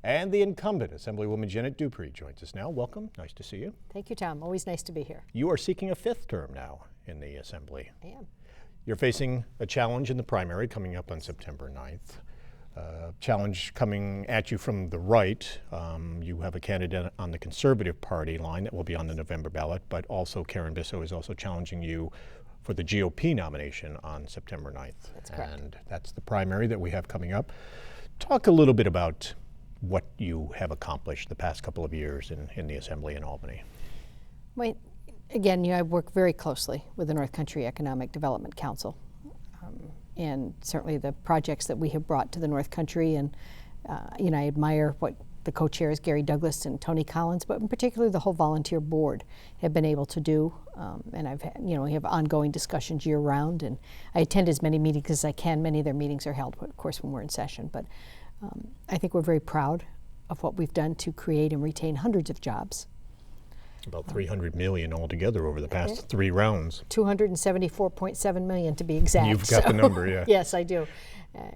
And the incumbent, Assemblywoman Janet Duprey, joins us now. Welcome. Nice to see you. Thank you, Tom. Always nice to be here. You are seeking a fifth term now in the Assembly. I am. You're facing a challenge in the primary coming up on September 9th. Challenge coming at you from the right. You have a candidate on the Conservative Party line that will be on the November ballot, but also Karen Bisso is also challenging you for the GOP nomination on September 9th. That's correct. And that's the primary that we have coming up. Talk a little bit about what you have accomplished the past couple of years in the Assembly in Albany. Well, again, I work very closely with the North Country Economic Development Council. And certainly the projects that we have brought to the North Country, and I admire what the co-chairs Gary Douglas and Tony Collins, but in particular the whole volunteer board have been able to do. And I've had, we have ongoing discussions year round, and I attend as many meetings as I can. Many of their meetings are held, of course, when we're in session. But I think we're very proud of what we've done to create and retain hundreds of jobs. About $300 million altogether over the past 3 rounds. 274.7 million to be exact. You've got the number, yeah. Yes, I do.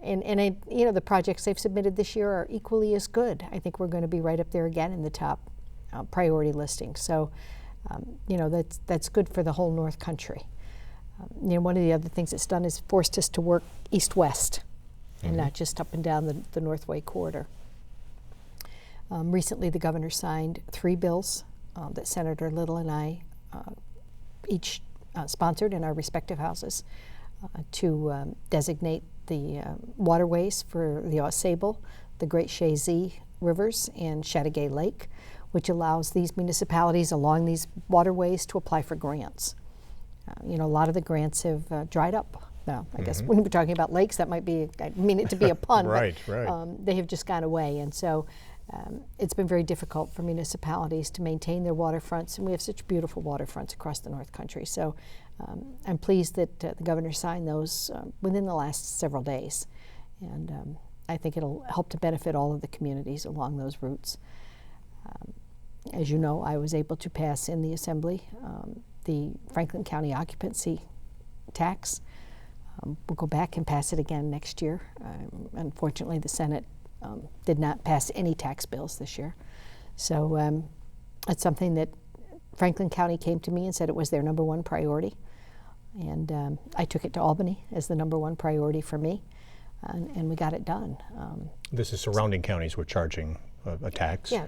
And the projects they've submitted this year are equally as good. I think we're going to be right up there again in the top priority listing. So, that's good for the whole North Country. One of the other things it's done is forced us to work east-west and not just up and down the Northway corridor. Recently, the governor signed 3 bills that Senator Little and I each sponsored in our respective houses to designate the waterways for the Ausable, the Great Chazy Rivers, and Chateauguay Lake, which allows these municipalities along these waterways to apply for grants. A lot of the grants have dried up. Now, I guess when we're talking about lakes, that might be, I mean it to be a pun, right. They have just gone away. And so it's been very difficult for municipalities to maintain their waterfronts, and we have such beautiful waterfronts across the North Country. So I'm pleased that the governor signed those within the last several days. And I think it'll help to benefit all of the communities along those routes. As you know, I was able to pass in the Assembly the Franklin County occupancy tax. We'll go back and pass it again next year. Unfortunately, the Senate did not pass any tax bills this year. So it's something that Franklin County came to me and said it was their #1 priority. And I took it to Albany as the #1 priority for me, and we got it done. This is surrounding counties were charging a tax. Yeah.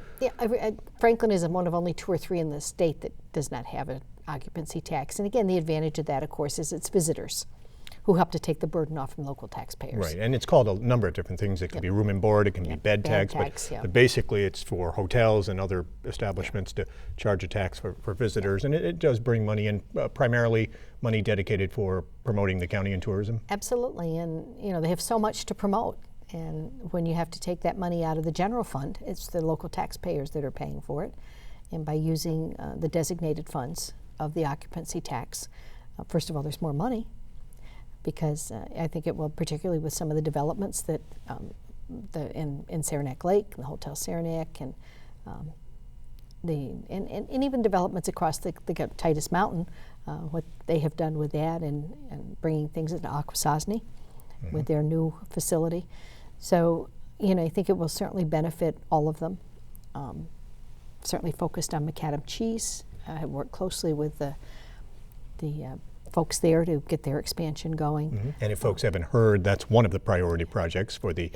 Franklin is one of only 2 or 3 in the state that does not have an occupancy tax. And again, the advantage of that, of course, is it's visitors who help to take the burden off from local taxpayers. Right, and it's called a number of different things. It can be room and board, it can be bed tax, but basically it's for hotels and other establishments to charge a tax for visitors, and it does bring money in, primarily money dedicated for promoting the county and tourism. Absolutely, and they have so much to promote, and when you have to take that money out of the general fund, it's the local taxpayers that are paying for it, and by using the designated funds of the occupancy tax, first of all, there's more money, because I think it will, particularly with some of the developments that in Saranac Lake, the Hotel Saranac, and even developments across the Titus Mountain, what they have done with that, and bringing things into Akwesasne with their new facility. So I think it will certainly benefit all of them. Certainly focused on macadam cheese. I have worked closely with the folks there to get their expansion going. And if folks haven't heard, that's one of the priority projects for the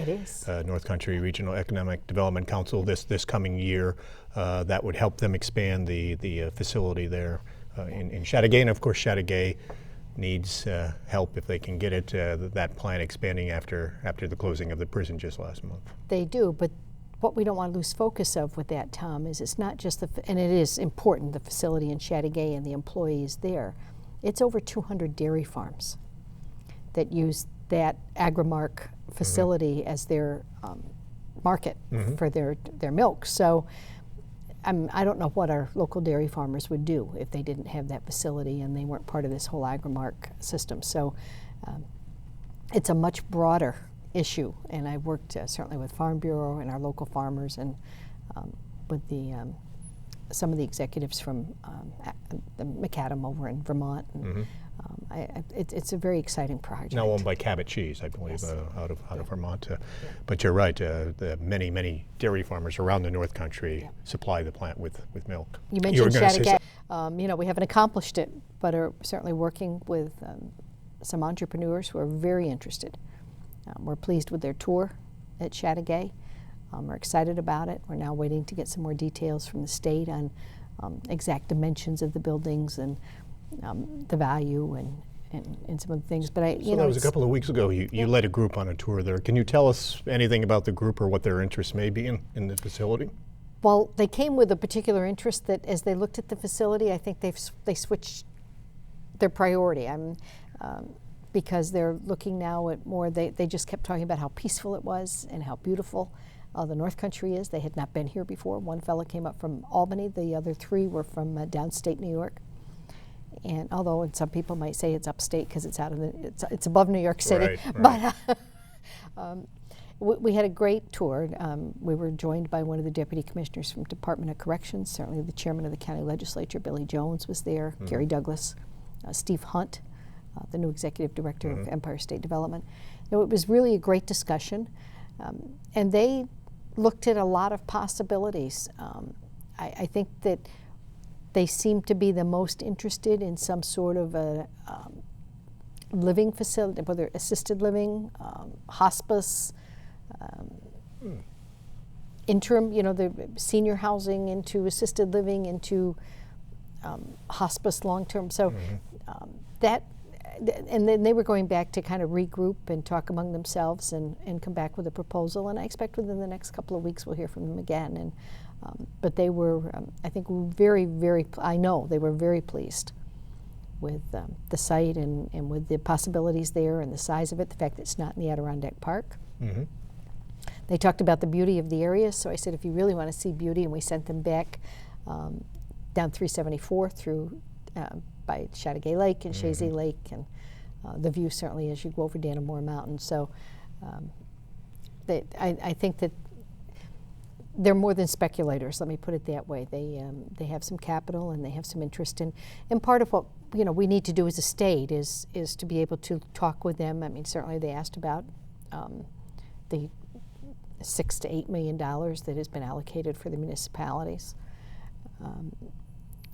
North Country Regional Economic Development Council this coming year. That would help them expand the facility there in Chateauguay. And of course, Chateauguay needs help if they can get it, that plant expanding after the closing of the prison just last month. They do, but what we don't want to lose focus of with that, Tom, is it's not just and it is important, the facility in Chateauguay and the employees there. It's over 200 dairy farms that use that Agrimark facility as their market for their milk. So I don't know what our local dairy farmers would do if they didn't have that facility and they weren't part of this whole Agrimark system. So it's a much broader issue, and I've worked certainly with Farm Bureau and our local farmers, and with some of the executives from the macadam over in Vermont, and It's a very exciting project. Now owned by Cabot Cheese, I believe, Yes. out of Vermont. But you're right, the many dairy farmers around the North Country supply the plant with milk. You mentioned were gonna say Chattagat. We haven't accomplished it, but are certainly working with some entrepreneurs who are very interested. We're pleased with their tour at Chattagat. We're excited about it. We're now waiting to get some more details from the state on exact dimensions of the buildings and the value and some of the things. But that was a couple of weeks ago. You led a group on a tour there. Can you tell us anything about the group or what their interests may be in the facility? Well, they came with a particular interest that as they looked at the facility, I think they switched their priority. Because they're looking now at more, they just kept talking about how peaceful it was and how beautiful the North Country is. They had not been here before. One fellow came up from Albany. The other three were from downstate New York. And although some people might say it's upstate because it's it's above New York City, right. but we had a great tour. We were joined by one of the deputy commissioners from Department of Corrections. Certainly, the chairman of the county legislature, Billy Jones, was there. Gary Douglas, Steve Hunt, the new executive director of Empire State Development. It was really a great discussion, and they looked at a lot of possibilities. I think that they seem to be the most interested in some sort of a living facility, whether assisted living, hospice, interim, the senior housing into assisted living, into hospice long-term. So and then they were going back to kind of regroup and talk among themselves and come back with a proposal. And I expect within the next couple of weeks we'll hear from them again. And but they were, I think, I know they were very pleased with the site and with the possibilities there and the size of it, the fact that it's not in the Adirondack Park. They talked about the beauty of the area, so I said, if you really want to see beauty, and we sent them back down 374 through by Chattagat Lake and Chazy Lake, and the view certainly as you go over Dannemora Mountain. So I think that they're more than speculators, let me put it that way. They have some capital and they have some interest in, and part of what we need to do as a state is to be able to talk with them. I mean, certainly they asked about the $6 to $8 million that has been allocated for the municipalities.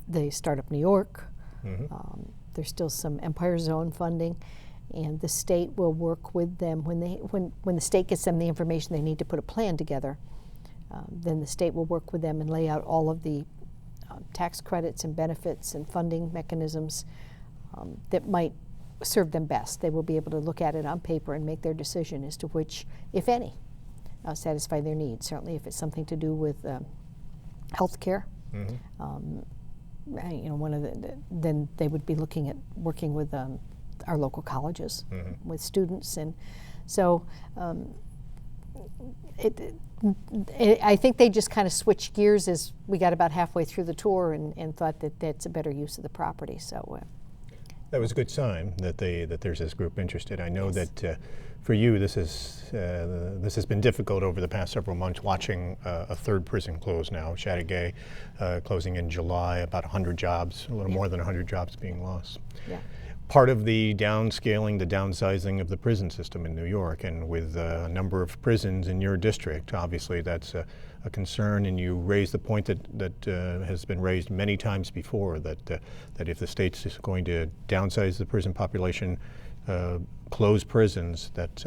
The Startup New York, there's still some Empire Zone funding, and the state will work with them when the state gets them the information they need to put a plan together. Then the state will work with them and lay out all of the tax credits and benefits and funding mechanisms that might serve them best. They will be able to look at it on paper and make their decision as to which, if any, satisfy their needs. Certainly if it's something to do with health care, then they would be looking at working with our local colleges, with students. And so I think they just kind of switched gears as we got about halfway through the tour and thought that that's a better use of the property. So that was a good sign that there's this group interested. I know that for you this has been difficult over the past several months, watching a third prison close now, Chattagat, closing in July, about 100 jobs, a little more than 100 jobs being lost. Yeah. Part of the downscaling, the downsizing of the prison system in New York, and with a number of prisons in your district, obviously that's a concern, and you raise the point that has been raised many times before, that if the state's is going to downsize the prison population, close prisons, that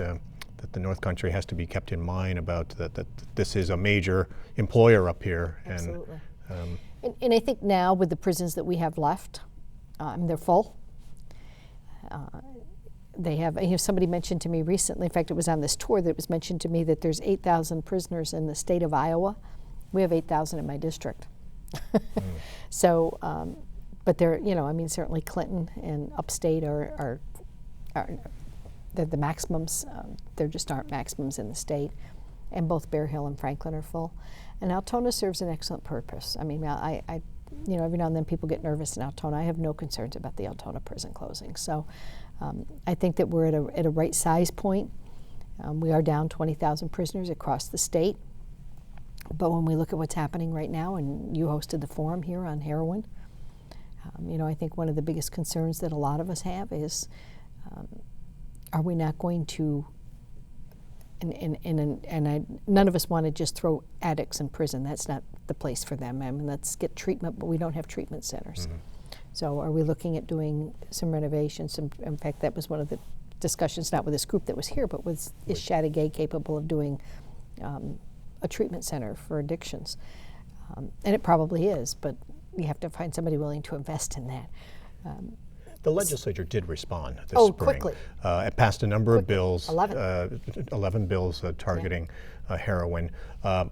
the North Country has to be kept in mind about that this is a major employer up here. Absolutely. And I think now with the prisons that we have left, they're full. They have, somebody mentioned to me recently, in fact it was on this tour that it was mentioned to me that there's 8,000 prisoners in the state of Iowa. We have 8,000 in my district. So, but they're, certainly Clinton and upstate are the maximums. There just aren't maximums in the state. And both Bear Hill and Franklin are full. And Altona serves an excellent purpose. I mean, I every now and then people get nervous in Altona. I have no concerns about the Altona prison closing. So I think that we're at a right size point. We are down 20,000 prisoners across the state. But when we look at what's happening right now, and you hosted the forum here on heroin, I think one of the biggest concerns that a lot of us have is, are we not going to, none of us want to just throw addicts in prison. That's not the place for them. I mean, let's get treatment, but we don't have treatment centers. So are we looking at doing some renovations? In fact, that was one of the discussions, not with this group that was here, but is Chateauguay capable of doing a treatment center for addictions? And it probably is, but you have to find somebody willing to invest in that. The legislature did respond this spring. Quickly. It passed a number of bills. 11 bills targeting heroin.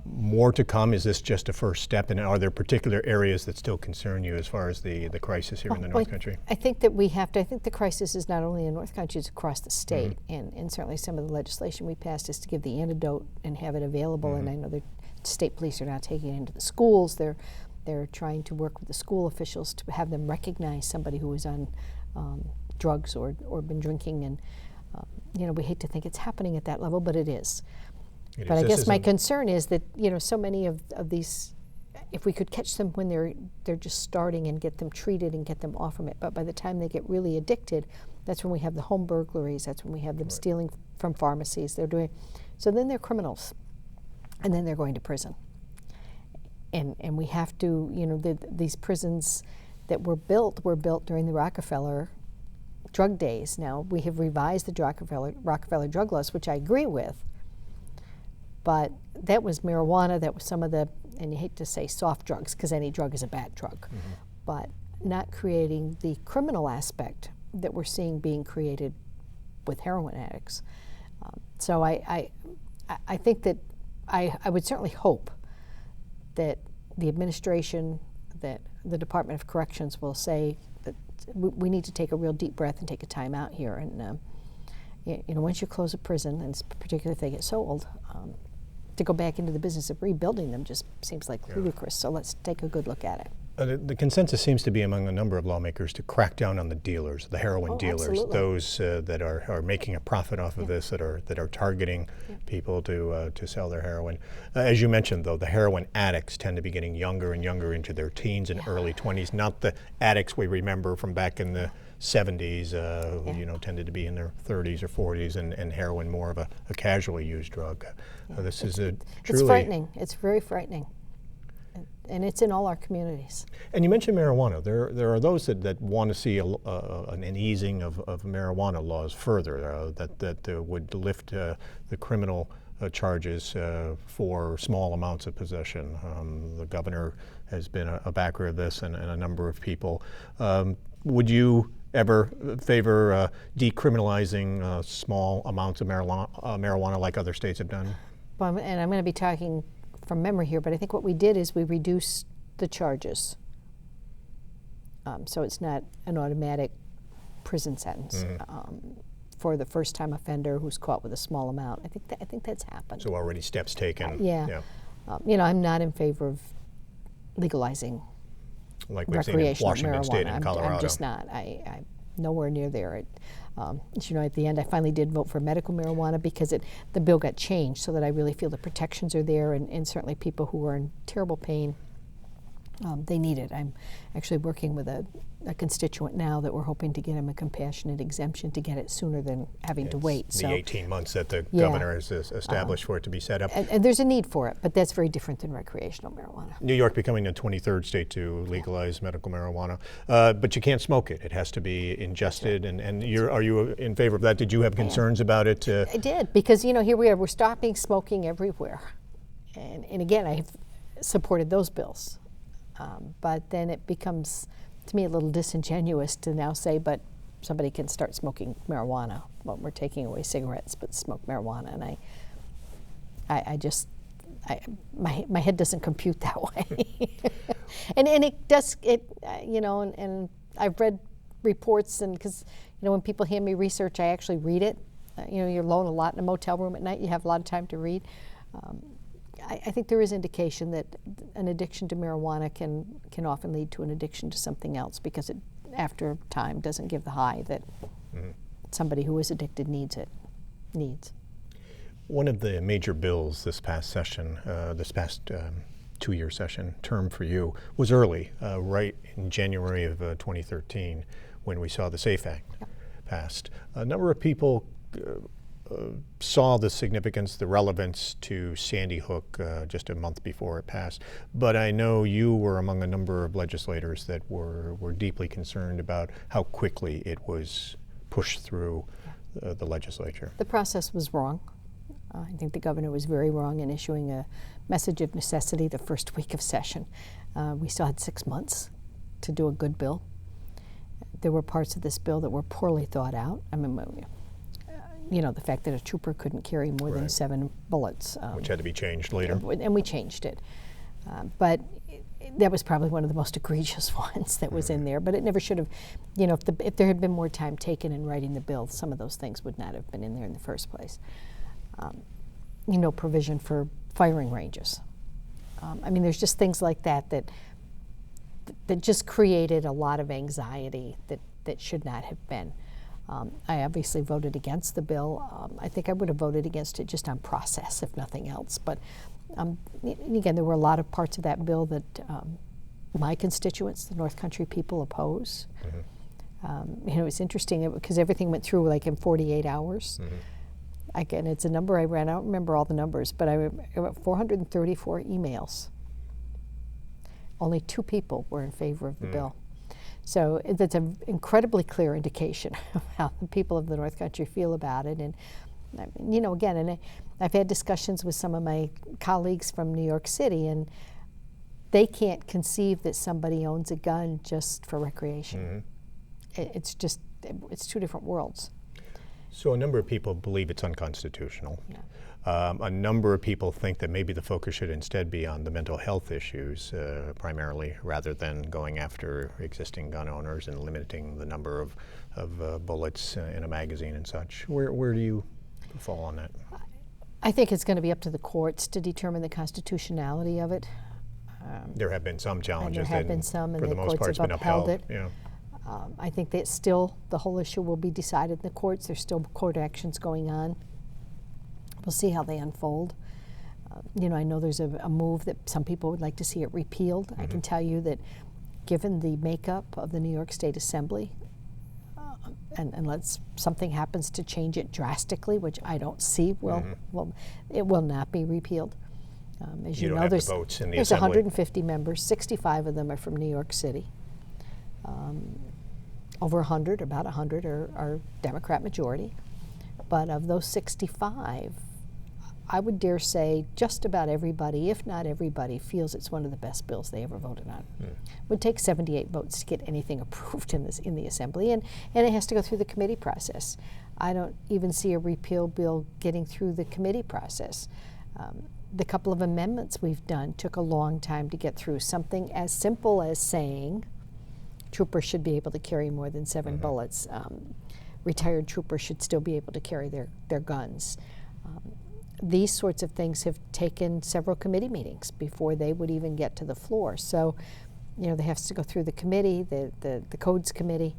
More to come. Is this just a first step? And are there particular areas that still concern you as far as the crisis here in the North Country? I think that we have to, I think the crisis is not only in North Country, it's across the state. And certainly some of the legislation we passed is to give the antidote and have it available. And I know the state police are now taking it into the schools. They're trying to work with the school officials to have them recognize somebody who is on drugs or been drinking. And we hate to think it's happening at that level, but it is. But I guess my concern is that so many of these, if we could catch them when they're just starting and get them treated and get them off from it, but by the time they get really addicted, that's when we have the home burglaries. That's when we have them stealing from pharmacies. So then they're criminals, and then they're going to prison. And we have to, these prisons that were built during the Rockefeller drug days. Now we have revised the Rockefeller drug laws, which I agree with. But that was marijuana, that was some of the, and you hate to say soft drugs because any drug is a bad drug, but not creating the criminal aspect that we're seeing being created with heroin addicts. So I think that I would certainly hope that the administration, that the Department of Corrections will say that we need to take a real deep breath and take a time out here. And once you close a prison, and particularly if they get sold, to go back into the business of rebuilding them just seems like ludicrous. So let's take a good look at it. The consensus seems to be among a number of lawmakers to crack down on the dealers, the heroin dealers, absolutely. those that are making a profit off of this, that are targeting people to sell their heroin. As you mentioned, though, the heroin addicts tend to be getting younger and younger into their teens and early 20s, not the addicts we remember from back in the 70s, who tended to be in their 30s or 40s, and heroin more of a casually used drug. This is truly... It's frightening. It's very frightening. And it's in all our communities. And you mentioned marijuana. There are those that want to see an easing of marijuana laws further, that would lift the criminal charges for small amounts of possession. The governor has been a backer of this, and a number of people. Would you ever favor decriminalizing small amounts of marijuana like other states have done? Well, and I'm going to be talking from memory here, but I think what we did is we reduced the charges. So it's not an automatic prison sentence for the first-time offender who's caught with a small amount. I think that's happened. So already steps taken. I'm not in favor of legalizing like we've seen in Washington marijuana. State and Colorado. I'm just not. I'm nowhere near there. At the end, I finally did vote for medical marijuana because the bill got changed so that I really feel the protections are there, and certainly people who are in terrible pain, they need it. I'm actually working with a constituent now that we're hoping to get him a compassionate exemption to get it sooner than having to wait. The 18 months that the governor has established for it to be set up. And there's a need for it, but that's very different than recreational marijuana. New York becoming the 23rd state to legalize medical marijuana, but you can't smoke it. It has to be ingested, and are you in favor of that? Did you have concerns about it? I did, because here we are, we're stopping smoking everywhere. And again, I've supported those bills. But then it becomes, to me, a little disingenuous to now say, but somebody can start smoking marijuana. Well, we're taking away cigarettes, but smoke marijuana. And my head doesn't compute that way. and it does, and I've read reports, and because, when people hand me research, I actually read it. You're alone a lot in a motel room at night. You have a lot of time to read. I think there is indication that an addiction to marijuana can often lead to an addiction to something else, because it, after time, doesn't give the high that somebody who is addicted needs. One of the major bills this past session, two-year session term for you was early, right in January of 2013, when we saw the SAFE Act passed. A number of people saw the significance, the relevance to Sandy Hook just a month before it passed. But I know you were among a number of legislators that were deeply concerned about how quickly it was pushed through the legislature. The process was wrong. I think the governor was very wrong in issuing a message of necessity the first week of session. We still had 6 months to do a good bill. There were parts of this bill that were poorly thought out. I mean, you know, the fact that a trooper couldn't carry more than 7 bullets. Which had to be changed later. And we changed it. But that was probably one of the most egregious ones that was in there. But it never should have, you know, if there had been more time taken in writing the bill, some of those things would not have been in there in the first place. You know, provision for firing ranges. I mean, there's just things like that just created a lot of anxiety that should not have been. I obviously voted against the bill. I think I would have voted against it just on process, if nothing else. But again, there were a lot of parts of that bill that my constituents, the North Country people, oppose. You know, it's interesting because everything went through like in 48 hours. Again, it's a number I ran. I don't remember all the numbers, but I got 434 emails. Only 2 people were in favor of the bill. So that's an incredibly clear indication of how the people of the North Country feel about it. And, you know, again, and I've had discussions with some of my colleagues from New York City, and they can't conceive that somebody owns a gun just for recreation. It's just, it's 2 different worlds. So a number of people believe it's unconstitutional. A number of people think that maybe the focus should instead be on the mental health issues primarily, rather than going after existing gun owners and limiting the number of bullets in a magazine and such. Where do you fall on that? I think it's going to be up to the courts to determine the constitutionality of it. There have been some challenges. There have been some, and for the most part, it's been upheld. It. Yeah. I think that still the whole issue will be decided in the courts. There's still court actions going on. We'll see how they unfold. You know, I know there's a move that some people would like to see it repealed. I can tell you that given the makeup of the New York State Assembly, unless something happens to change it drastically, which I don't see, it will not be repealed. As you know, there's 150 members, 65 of them are from New York City. Over 100, about 100 are Democrat majority. But of those 65, I would dare say just about everybody, if not everybody, feels it's one of the best bills they ever voted on. It would take 78 votes to get anything approved in the Assembly, and it has to go through the committee process. I don't even see a repeal bill getting through the committee process. The couple of amendments we've done took a long time to get through. Something as simple as saying troopers should be able to carry more than 7 bullets. Retired troopers should still be able to carry their guns. These sorts of things have taken several committee meetings before they would even get to the floor. So, you know, they have to go through the committee, the Codes Committee,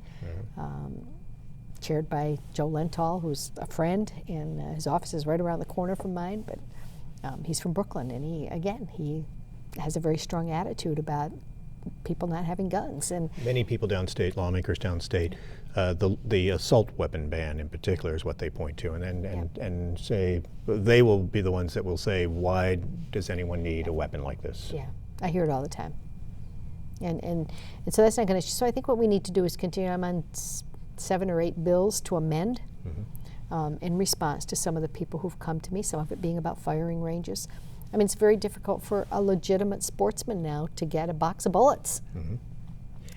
chaired by Joe Lenthal, who's a friend, and his office is right around the corner from mine, but he's from Brooklyn, and he has a very strong attitude about people not having guns. And many people downstate, lawmakers downstate, the assault weapon ban in particular is what they point to, and say they will be the ones that will say, why does anyone need a weapon like this? Yeah, I hear it all the time. And so that's not going to, so I think what we need to do is continue. I'm on 7 or 8 bills to amend in response to some of the people who've come to me, some of it being about firing ranges. I mean, it's very difficult for a legitimate sportsman now to get a box of bullets.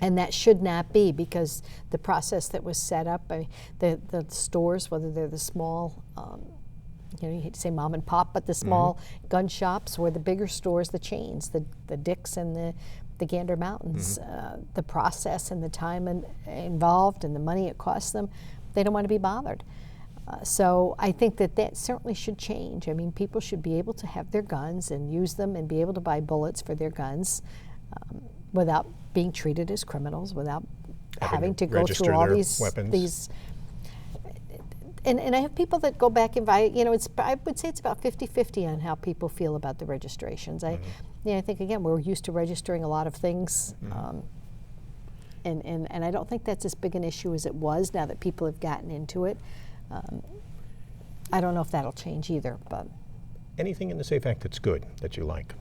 And that should not be, because the process that was set up by the stores, whether they're the small, you know, you hate to say mom and pop, but the small gun shops, or the bigger stores, the chains, the Dick's and the Gander Mountains, the process and the time involved and the money it costs them, they don't want to be bothered. So I think that certainly should change. I mean, people should be able to have their guns and use them and be able to buy bullets for their guns without being treated as criminals, without having to go through all these weapons. and I have people that go back and buy, I would say it's about 50-50 on how people feel about the registrations. I think, again, we're used to registering a lot of things. And I don't think that's as big an issue as it was now that people have gotten into it. I don't know if that'll change either. But anything in the SAFE Act that's good, that you like?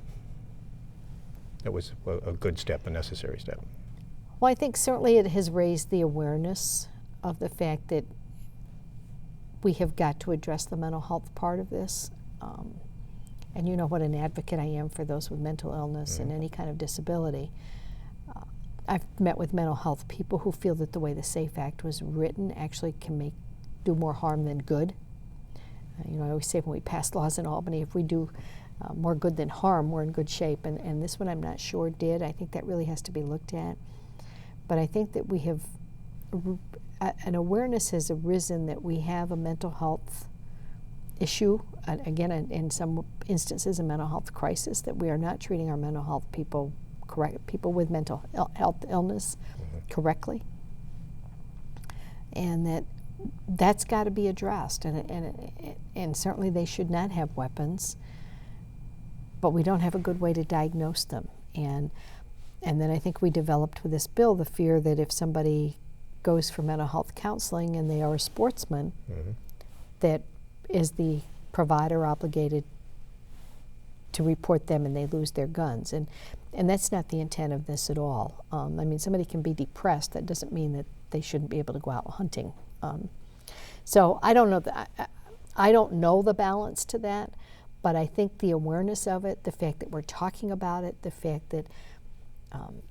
That was a good step, a necessary step. Well, I think certainly it has raised the awareness of the fact that we have got to address the mental health part of this. And you know what an advocate I am for those with mental illness and any kind of disability. I've met with mental health people who feel that the way the SAFE Act was written actually can do more harm than good. I always say when we pass laws in Albany, if we do more good than harm, we're in good shape. And this one I'm not sure did. I think that really has to be looked at. But I think that we have, an awareness has arisen that we have a mental health issue, again, in some instances a mental health crisis, that we are not treating our mental health people with mental health illness correctly, and that's got to be addressed, and certainly they should not have weapons, but we don't have a good way to diagnose them, and then I think we developed with this bill the fear that if somebody goes for mental health counseling and they are a sportsman, that is the provider obligated to report them and they lose their guns, and that's not the intent of this at all. I mean, somebody can be depressed. That doesn't mean that they shouldn't be able to go out hunting. So I don't know I don't know the balance to that, but I think the awareness of it, the fact that we're talking about it, the fact that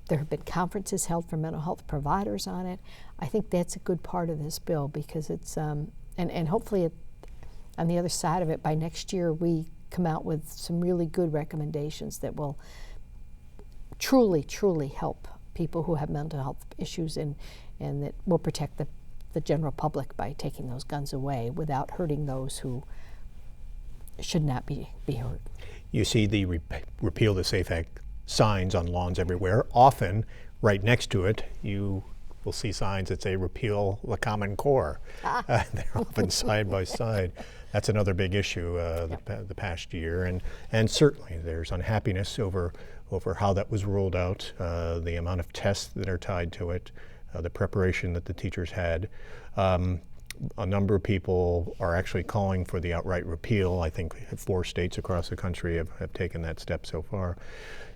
there have been conferences held for mental health providers on it, I think that's a good part of this bill, because it's and hopefully on the other side of it, by next year we come out with some really good recommendations that will truly, truly help people who have mental health issues, and that will protect the general public by taking those guns away without hurting those who should not be hurt. You see the repeal the SAFE Act signs on lawns everywhere. Often, right next to it, you will see signs that say repeal the Common Core. They're often side by side. That's another big issue the past year, and certainly there's unhappiness over how that was rolled out, the amount of tests that are tied to it, the preparation that the teachers had. A number of people are actually calling for the outright repeal. I think 4 states across the country have taken that step so far.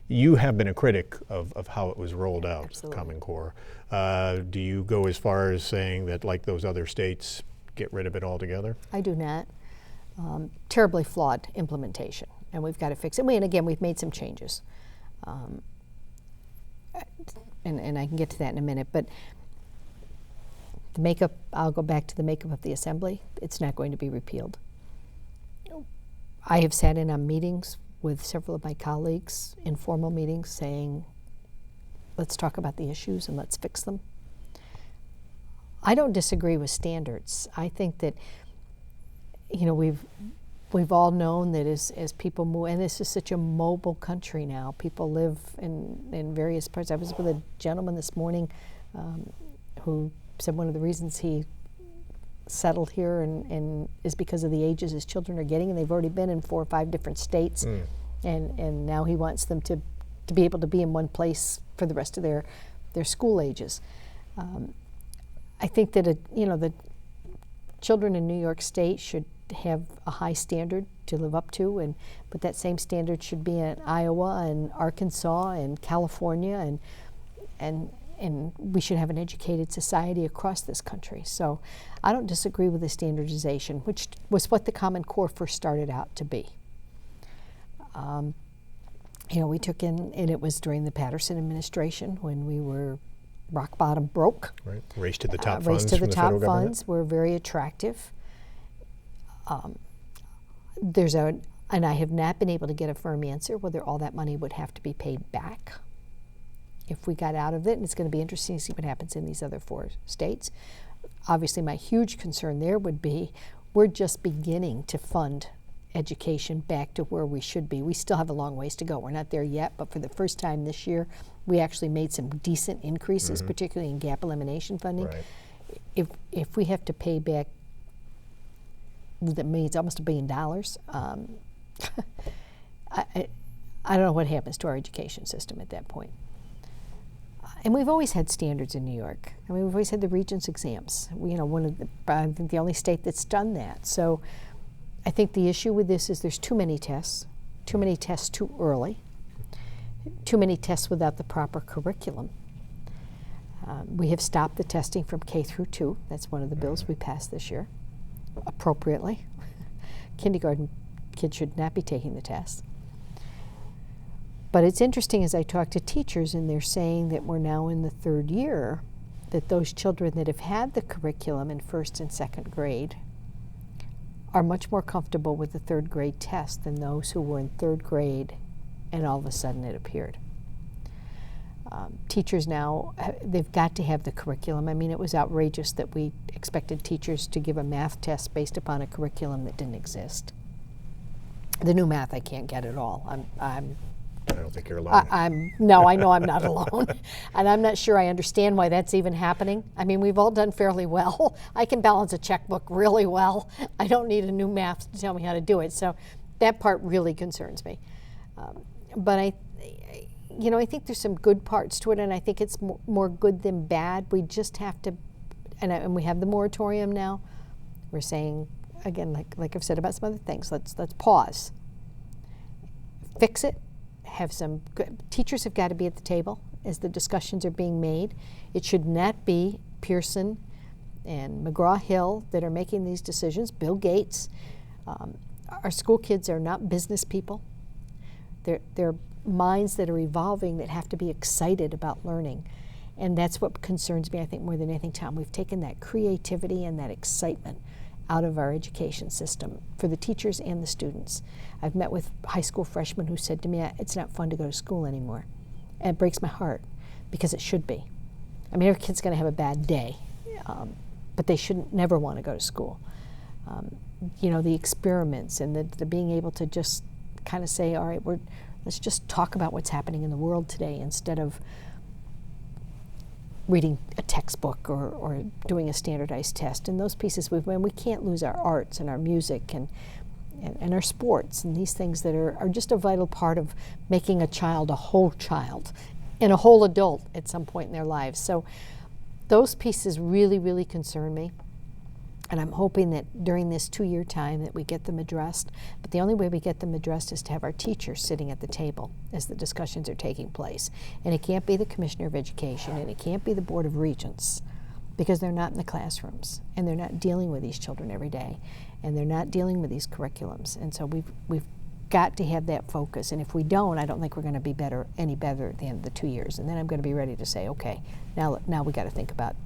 You have been a critic of how it was rolled out, Absolutely. Common Core. Do you go as far as saying that, like those other states, get rid of it altogether? I do not. Terribly flawed implementation, and we've got to fix it. And again, we've made some changes. And I can get to that in a minute, but the makeup, I'll go back to the makeup of the Assembly. It's not going to be repealed. I have sat in on meetings with several of my colleagues, informal meetings, saying, let's talk about the issues and let's fix them. I don't disagree with standards. I think that, we've all known that as people move, and this is such a mobile country now, people live in various parts. I was with a gentleman this morning who said one of the reasons he settled here and is because of the ages his children are getting, and they've already been in 4 or 5 different states, and now he wants them to be able to be in one place for the rest of their school ages. I think that the children in New York State should have a high standard to live up to, but that same standard should be in Iowa and Arkansas and California, and we should have an educated society across this country. So I don't disagree with the standardization, which was what the Common Core first started out to be. We took in, and it was during the Patterson administration when we were rock bottom broke. Right. Race to the top funds. Race to the top funds were very attractive. And I have not been able to get a firm answer whether all that money would have to be paid back if we got out of it, and it's going to be interesting to see what happens in these other 4 states. Obviously, my huge concern there would be we're just beginning to fund education back to where we should be. We still have a long ways to go. We're not there yet, but for the first time this year, we actually made some decent increases, particularly in gap elimination funding. Right. If we have to pay back that means almost $1 billion. I don't know what happens to our education system at that point. And we've always had standards in New York. I mean, we've always had the Regents exams. I think the only state that's done that. So I think the issue with this is there's too many tests too early, too many tests without the proper curriculum. We have stopped the testing from K through 2. That's one of the bills we passed this year, appropriately. Kindergarten kids should not be taking the test. But it's interesting as I talk to teachers, and they're saying that we're now in the 3rd year, that those children that have had the curriculum in 1st and 2nd grade are much more comfortable with the 3rd grade test than those who were in 3rd grade and all of a sudden it appeared. Teachers now, they've got to have the curriculum. I mean, it was outrageous that we expected teachers to give a math test based upon a curriculum that didn't exist. The new math I can't get at all. I don't think you're alone. No, I know I'm not alone. And I'm not sure I understand why that's even happening. I mean, we've all done fairly well. I can balance a checkbook really well. I don't need a new math to tell me how to do it. So that part really concerns me. But I think there's some good parts to it, and I think it's more good than bad. We just have to, and we have the moratorium now. We're saying, again, like I've said about some other things, let's pause. Fix it. Have some good, teachers have got to be at the table as the discussions are being made. It should not be Pearson and McGraw-Hill that are making these decisions. Bill Gates. Our school kids are not business people. They're minds that are evolving that have to be excited about learning. And that's what concerns me, I think, more than anything, Tom. We've taken that creativity and that excitement out of our education system for the teachers and the students. I've met with high school freshmen who said to me, it's not fun to go to school anymore. And it breaks my heart because it should be. I mean, every kid's going to have a bad day, but they shouldn't never want to go to school. The experiments and the being able to just kind of say, all right, let's just talk about what's happening in the world today instead of reading a textbook or doing a standardized test. And those pieces, we can't lose our arts and our music and our sports and these things that are just a vital part of making a child a whole child and a whole adult at some point in their lives. So those pieces really, really concern me. And I'm hoping that during this 2-year time that we get them addressed. But the only way we get them addressed is to have our teachers sitting at the table as the discussions are taking place. And it can't be the Commissioner of Education and it can't be the Board of Regents because they're not in the classrooms and they're not dealing with these children every day and they're not dealing with these curriculums. And so we've got to have that focus. And if we don't, I don't think we're going to be any better at the end of the 2 years. And then I'm going to be ready to say, okay, now we got to think about,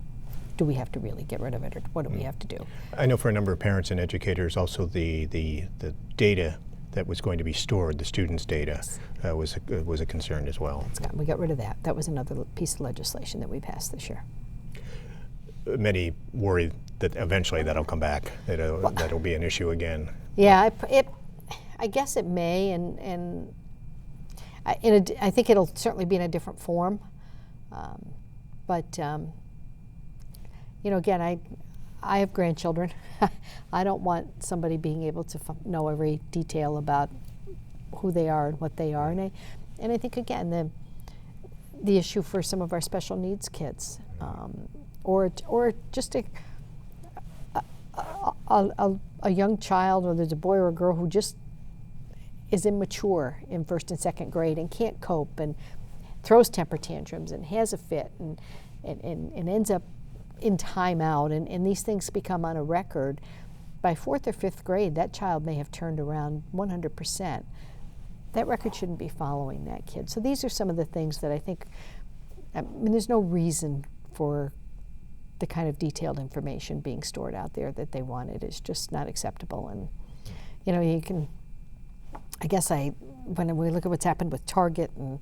do we have to really get rid of it, or what do we have to do? I know for a number of parents and educators, also the data that was going to be stored, the students' data, was a concern as well. We got rid of that. That was another piece of legislation that we passed this year. Many worry that eventually that'll come back, that'll be an issue again. Yeah, I guess it may, and I think it'll certainly be in a different form, but. Again, I have grandchildren. I don't want somebody being able to know every detail about who they are and what they are. And I think, again, the issue for some of our special needs kids, or just a young child, or there's a boy or a girl who just is immature in 1st and 2nd grade and can't cope and throws temper tantrums and has a fit and ends up in timeout, and these things become on a record. By 4th or 5th grade, that child may have turned around 100%. That record shouldn't be following that kid. So these are some of the things that I think, there's no reason for the kind of detailed information being stored out there that they wanted. It's just not acceptable. And, you can, I guess when we look at what's happened with Target and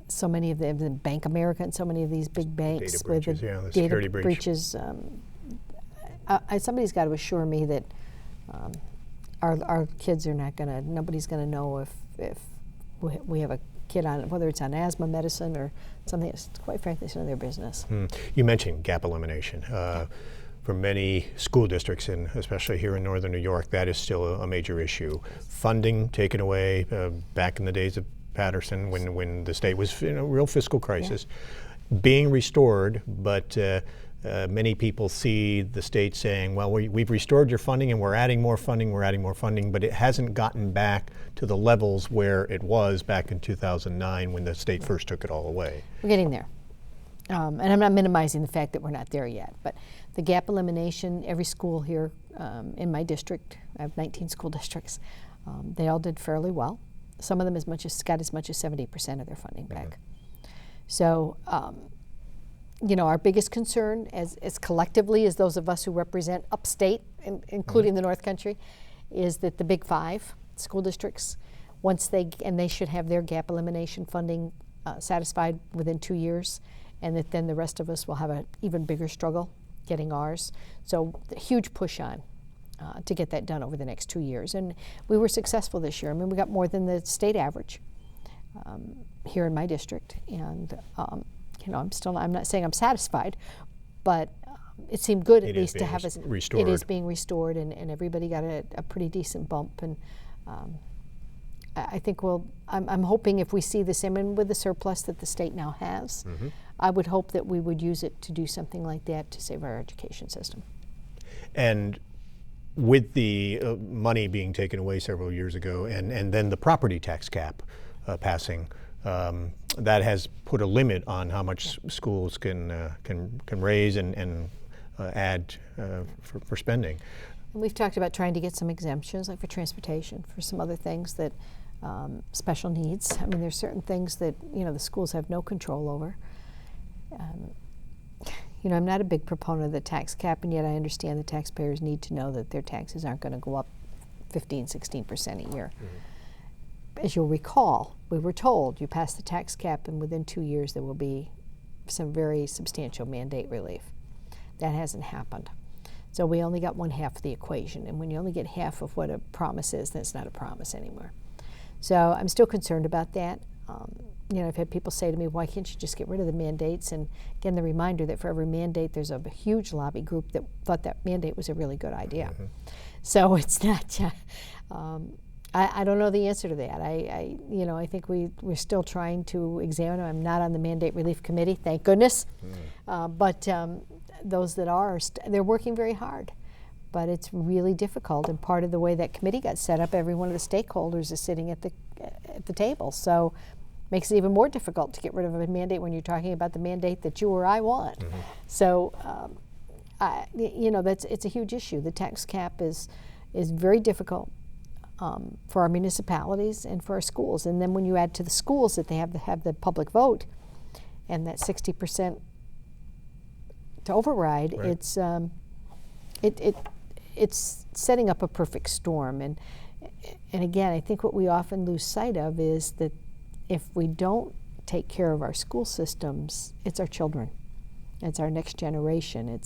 so many of them, Bank America and so many of these big banks data breaches, with the security breaches. Somebody's got to assure me that our kids are not nobody's going to know if we have a kid on, whether it's on asthma medicine or something. It's, quite frankly, it's none of their business. You mentioned gap elimination. for many school districts, and especially here in northern New York, that is still a major issue. Funding taken away back in the days of Patterson when the state was in a real fiscal crisis, being restored, but many people see the state saying, well, we've restored your funding and we're adding more funding, but it hasn't gotten back to the levels where it was back in 2009 when the state first took it all away. We're getting there. And I'm not minimizing the fact that we're not there yet, but the gap elimination, every school here in my district, I have 19 school districts, they all did fairly well. Some of them got as much as 70% of their funding back. So, our biggest concern as collectively as those of us who represent upstate, including the North Country, is that the big 5 school districts, they should have their gap elimination funding satisfied within 2 years, and that then the rest of us will have an even bigger struggle getting ours. So a huge push on to get that done over the next 2 years. And we were successful this year. I mean, we got more than the state average here in my district. And, I'm not saying I'm satisfied, but it seemed good at least to have us. Restored. It is being restored, and everybody got a pretty decent bump. And I think I'm hoping if we see the same, and with the surplus that the state now has, I would hope that we would use it to do something like that to save our education system. And with the money being taken away several years ago, and then the property tax cap passing, that has put a limit on how much schools can raise and add for spending. And we've talked about trying to get some exemptions, like for transportation, for some other things that special needs. I mean, there's certain things that the schools have no control over. I'm not a big proponent of the tax cap, and yet I understand the taxpayers need to know that their taxes aren't going to go up 15, 16% a year. As you'll recall, we were told you pass the tax cap and within 2 years there will be some very substantial mandate relief. That hasn't happened. So we only got one half of the equation, and when you only get half of what a promise is, then it's not a promise anymore. So I'm still concerned about that. I've had people say to me, why can't you just get rid of the mandates? And again, the reminder that for every mandate, there's a huge lobby group that thought that mandate was a really good idea. So it's not, I don't know the answer to that. I think we're still trying to examine it. I'm not on the Mandate Relief Committee, thank goodness. But those that are, they're working very hard. But it's really difficult, and part of the way that committee got set up, every one of the stakeholders is sitting at the table. So makes it even more difficult to get rid of a mandate when you're talking about the mandate that you or I want. So, it's a huge issue. The tax cap is very difficult for our municipalities and for our schools. And then when you add to the schools that they have the public vote and that 60% to override, right. It's setting up a perfect storm. And again, I think what we often lose sight of is that if we don't take care of our school systems, it's our children. It's our next generation.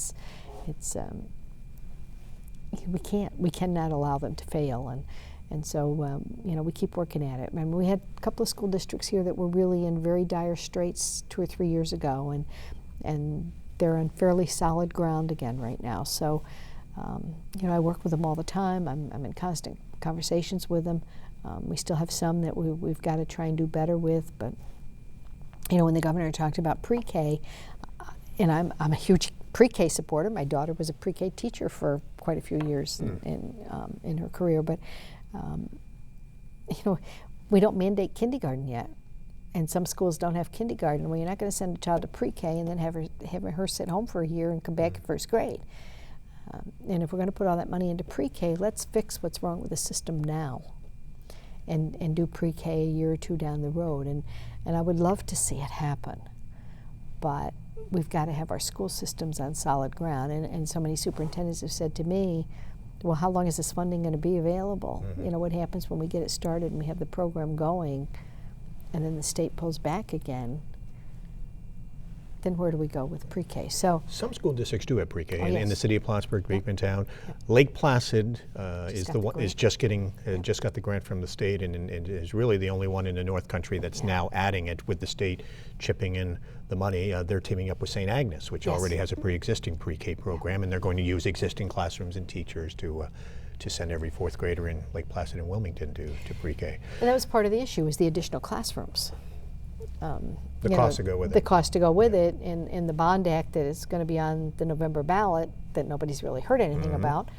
We cannot allow them to fail. And so, we keep working at it. I mean, we had a couple of school districts here that were really in very dire straits 2 or 3 years ago, and they're on fairly solid ground again right now. So, I work with them all the time. I'm in constant conversations with them. We still have some that we've got to try and do better with. But, when the governor talked about pre-K, and I'm a huge pre-K supporter. My daughter was a pre-K teacher for quite a few years in her career. But, we don't mandate kindergarten yet. And some schools don't have kindergarten. Well, you're not going to send a child to pre-K and then have her sit home for a year and come back in first grade. And if we're going to put all that money into pre-K, let's fix what's wrong with the system now and do pre-K a year or two down the road. And I would love to see it happen. But we've got to have our school systems on solid ground. And so many superintendents have said to me, well, how long is this funding going to be available? What happens when we get it started and we have the program going and then the state pulls back again? then where do we go with pre-K? So some school districts do have pre-K. Oh, in yes. the city of Plattsburgh, Beekmantown. Lake Placid just got the grant from the state, and is really the only one in the North Country that's now adding it with the state chipping in the money. They're teaming up with St. Agnes, which already has a pre-existing pre-K program, and they're going to use existing classrooms and teachers to send every fourth grader in Lake Placid and Wilmington to pre-K. And that was part of the issue, was the additional classrooms. The cost to go with it. The cost to go with it, in the Bond Act that is going to be on the November ballot that nobody's really heard anything about,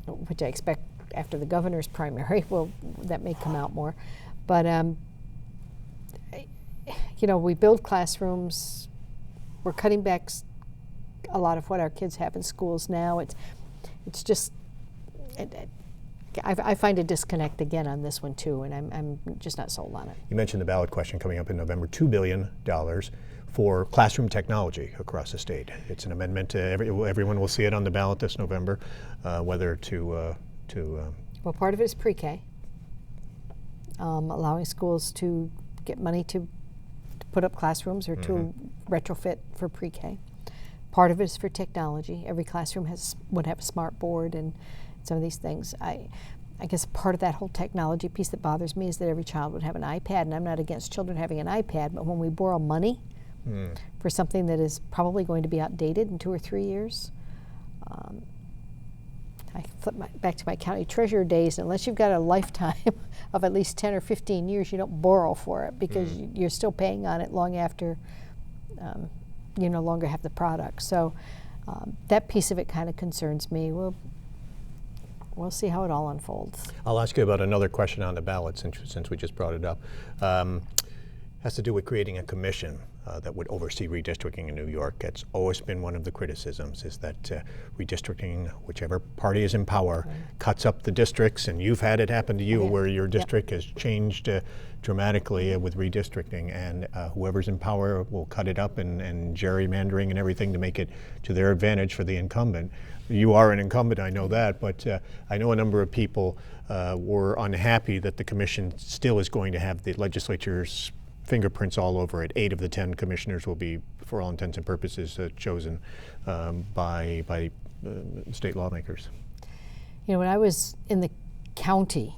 which I expect after the governor's primary, that may come out more. But, we build classrooms, we're cutting back a lot of what our kids have in schools now. It's just, I find a disconnect again on this one too, and I'm just not sold on it. You mentioned the ballot question coming up in November, $2 billion for classroom technology across the state. It's an amendment to everyone will see it on the ballot this November, whether to well, part of it is pre-K, allowing schools to get money to put up classrooms or to retrofit for pre-K. Part of it is for technology. Every classroom would have a smart board and some of these things. I guess part of that whole technology piece that bothers me is that every child would have an iPad, and I'm not against children having an iPad, but when we borrow money for something that is probably going to be outdated in 2 or 3 years, I flip back to my county treasurer days, unless you've got a lifetime of at least 10 or 15 years, you don't borrow for it because you're still paying on it long after you no longer have the product. So that piece of it kind of concerns me. We'll see how it all unfolds. I'll ask you about another question on the ballot since we just brought it up. Has to do with creating a commission that would oversee redistricting in New York. It's always been one of the criticisms, is that redistricting, whichever party is in power, cuts up the districts, and you've had it happen to you where your district has changed dramatically with redistricting, and whoever's in power will cut it up and gerrymandering and everything to make it to their advantage for the incumbent. You are an incumbent, I know that, but I know a number of people were unhappy that the commission still is going to have the legislature's fingerprints all over it. 8 of the 10 commissioners will be, for all intents and purposes, chosen by state lawmakers. When I was in the county,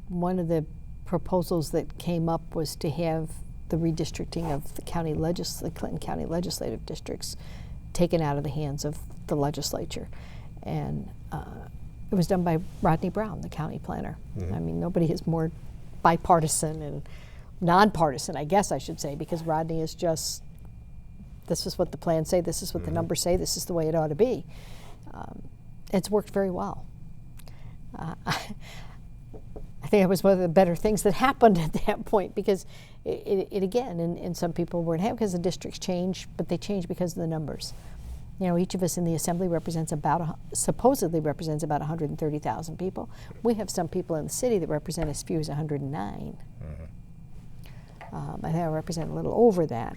one of the proposals that came up was to have the redistricting of the Clinton County legislative districts taken out of the hands of the legislature. And it was done by Rodney Brown, the county planner. I mean, nobody is more bipartisan and nonpartisan, I guess I should say, because Rodney is just, this is what the plans say, this is what the numbers say, this is the way it ought to be. It's worked very well. I think it was one of the better things that happened at that point, because it again, and some people weren't happy because the districts changed, but they changed because of the numbers. Each of us in the assembly supposedly represents about 130,000 people. We have some people in the city that represent as few as 109. I think I represent a little over that.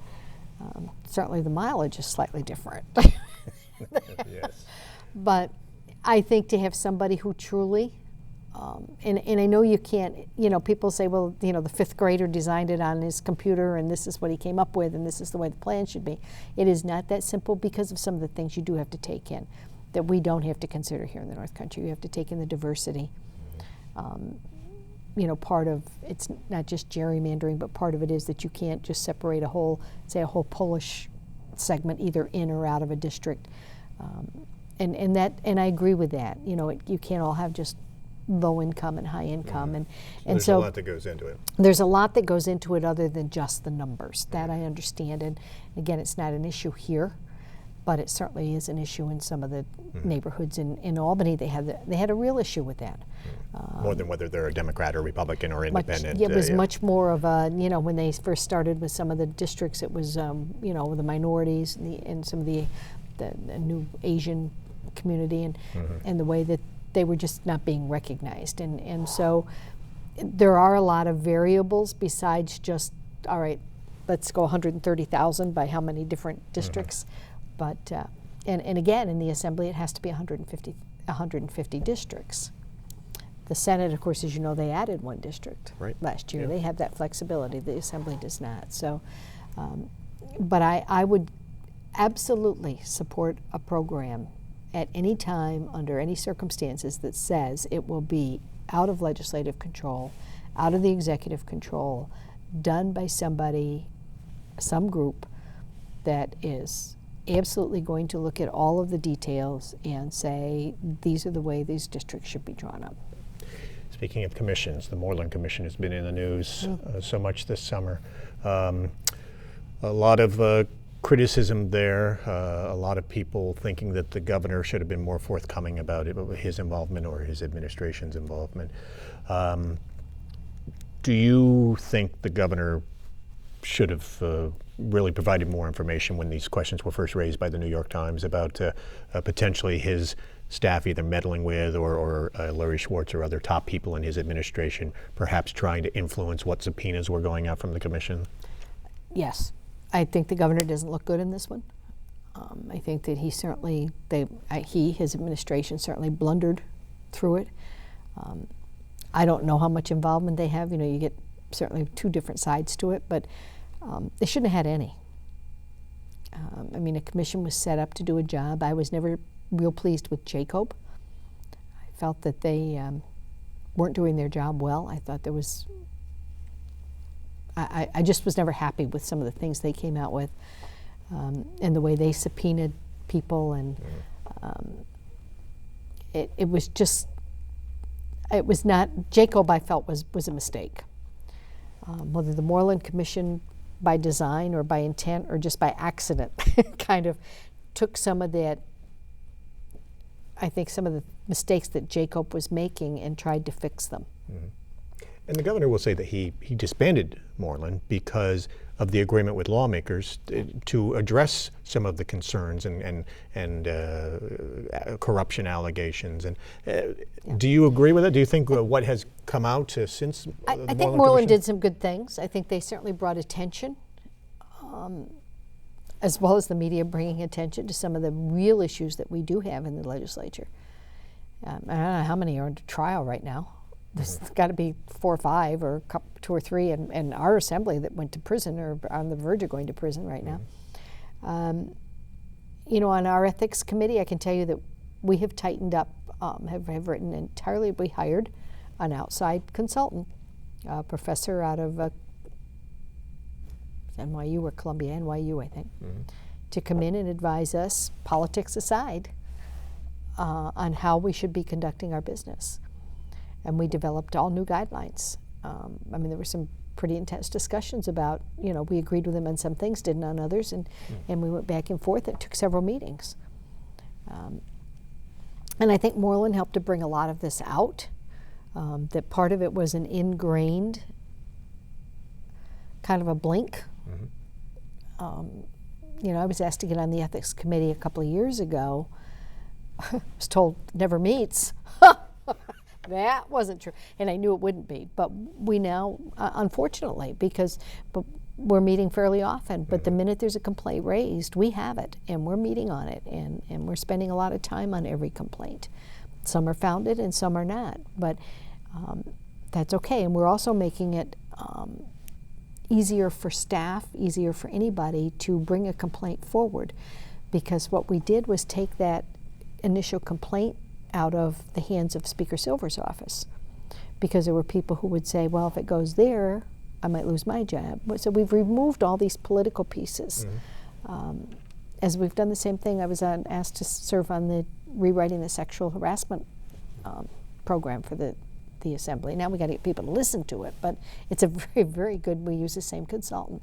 Certainly the mileage is slightly different. Yes. But I think to have somebody who truly, and I know you can't, people say, well, the 5th grader designed it on his computer and this is what he came up with and this is the way the plan should be. It is not that simple because of some of the things you do have to take in that we don't have to consider here in the North Country. You have to take in the diversity. Part of it's not just gerrymandering, but part of it is that you can't just separate a whole Polish segment either in or out of a district. And I agree with that. You can't all have just low income and high income, and there's a lot that goes into it. There's a lot that goes into it other than just the numbers. That I understand, and again, it's not an issue here, but it certainly is an issue in some of the neighborhoods in Albany. They had a real issue with that. More than whether they're a Democrat or Republican or independent. It was much more of a, when they first started with some of the districts, it was the minorities and some of the new Asian community and the way that they were just not being recognized. And so there are a lot of variables besides just, all right, let's go 130,000 by how many different districts. But, and again, in the Assembly, it has to be 150 districts. The Senate, of course, as you know, they added one district last year. Yeah. They have that flexibility. The Assembly does not. So, but I would absolutely support a program at any time, under any circumstances, that says it will be out of legislative control, out of the executive control, done by somebody, some group that is absolutely going to look at all of the details and say, these are the way these districts should be drawn up. Speaking of commissions, the Moreland Commission has been in the news so much this summer. A lot of criticism there, a lot of people thinking that the governor should have been more forthcoming about it, his involvement or his administration's involvement. Do you think the governor should have really provided more information when these questions were first raised by the New York Times about potentially his staff either meddling with or Larry Schwartz or other top people in his administration perhaps trying to influence what subpoenas were going out from the commission? Yes. I think the governor doesn't look good in this one. I think that he certainly, his administration certainly blundered through it. I don't know how much involvement they have. You know, you get certainly two different sides to it, but they shouldn't have had any. I mean, a commission was set up to do a job. I was never real pleased with Jacob. I felt that they weren't doing their job well. I thought there was, I just was never happy with some of the things they came out with and the way they subpoenaed people, and it was just, it was not, Jacob I felt was a mistake. Whether the Moreland Commission by design or by intent or just by accident kind of took some of that, I think some of the mistakes that Jacob was making and tried to fix them. Mm-hmm. And the governor will say that he disbanded Moreland because of the agreement with lawmakers to address some of the concerns and corruption allegations. And do you agree with that? Do you think what has come out since I think Moreland did some good things. I think they certainly brought attention, as well as the media bringing attention to some of the real issues that we do have in the legislature. I don't know how many are under trial right now. There's got to be 4 or 5 or 2 or 3 in our assembly that went to prison or on the verge of going to prison right now. You know, on our ethics committee, I can tell you that we have tightened up, have written entirely, we hired an outside consultant, a professor out of NYU or Columbia, NYU I think, to come in and advise us, politics aside, on how we should be conducting our business. And we developed all new guidelines. I mean, there were some pretty intense discussions about, you know, we agreed with them on some things, didn't on others, and we went back and forth. It took several meetings. And I think Moreland helped to bring a lot of this out, that part of it was an ingrained kind of a blink. You know, I was asked to get on the ethics committee a couple of years ago. I was told never meets. That wasn't true, and I knew it wouldn't be. But we now, unfortunately, but we're meeting fairly often. But the minute there's a complaint raised, we have it, and we're meeting on it, and we're spending a lot of time on every complaint. Some are founded, and some are not. But that's okay, and we're also making it easier for staff, easier for anybody to bring a complaint forward, because what we did was take that initial complaint out of the hands of Speaker Silver's office, because there were people who would say, well, if it goes there, I might lose my job. So we've removed all these political pieces. As we've done the same thing, I was asked to serve on the rewriting the sexual harassment program for the Assembly. Now we got to get people to listen to it, but it's a very, very good, we use the same consultant.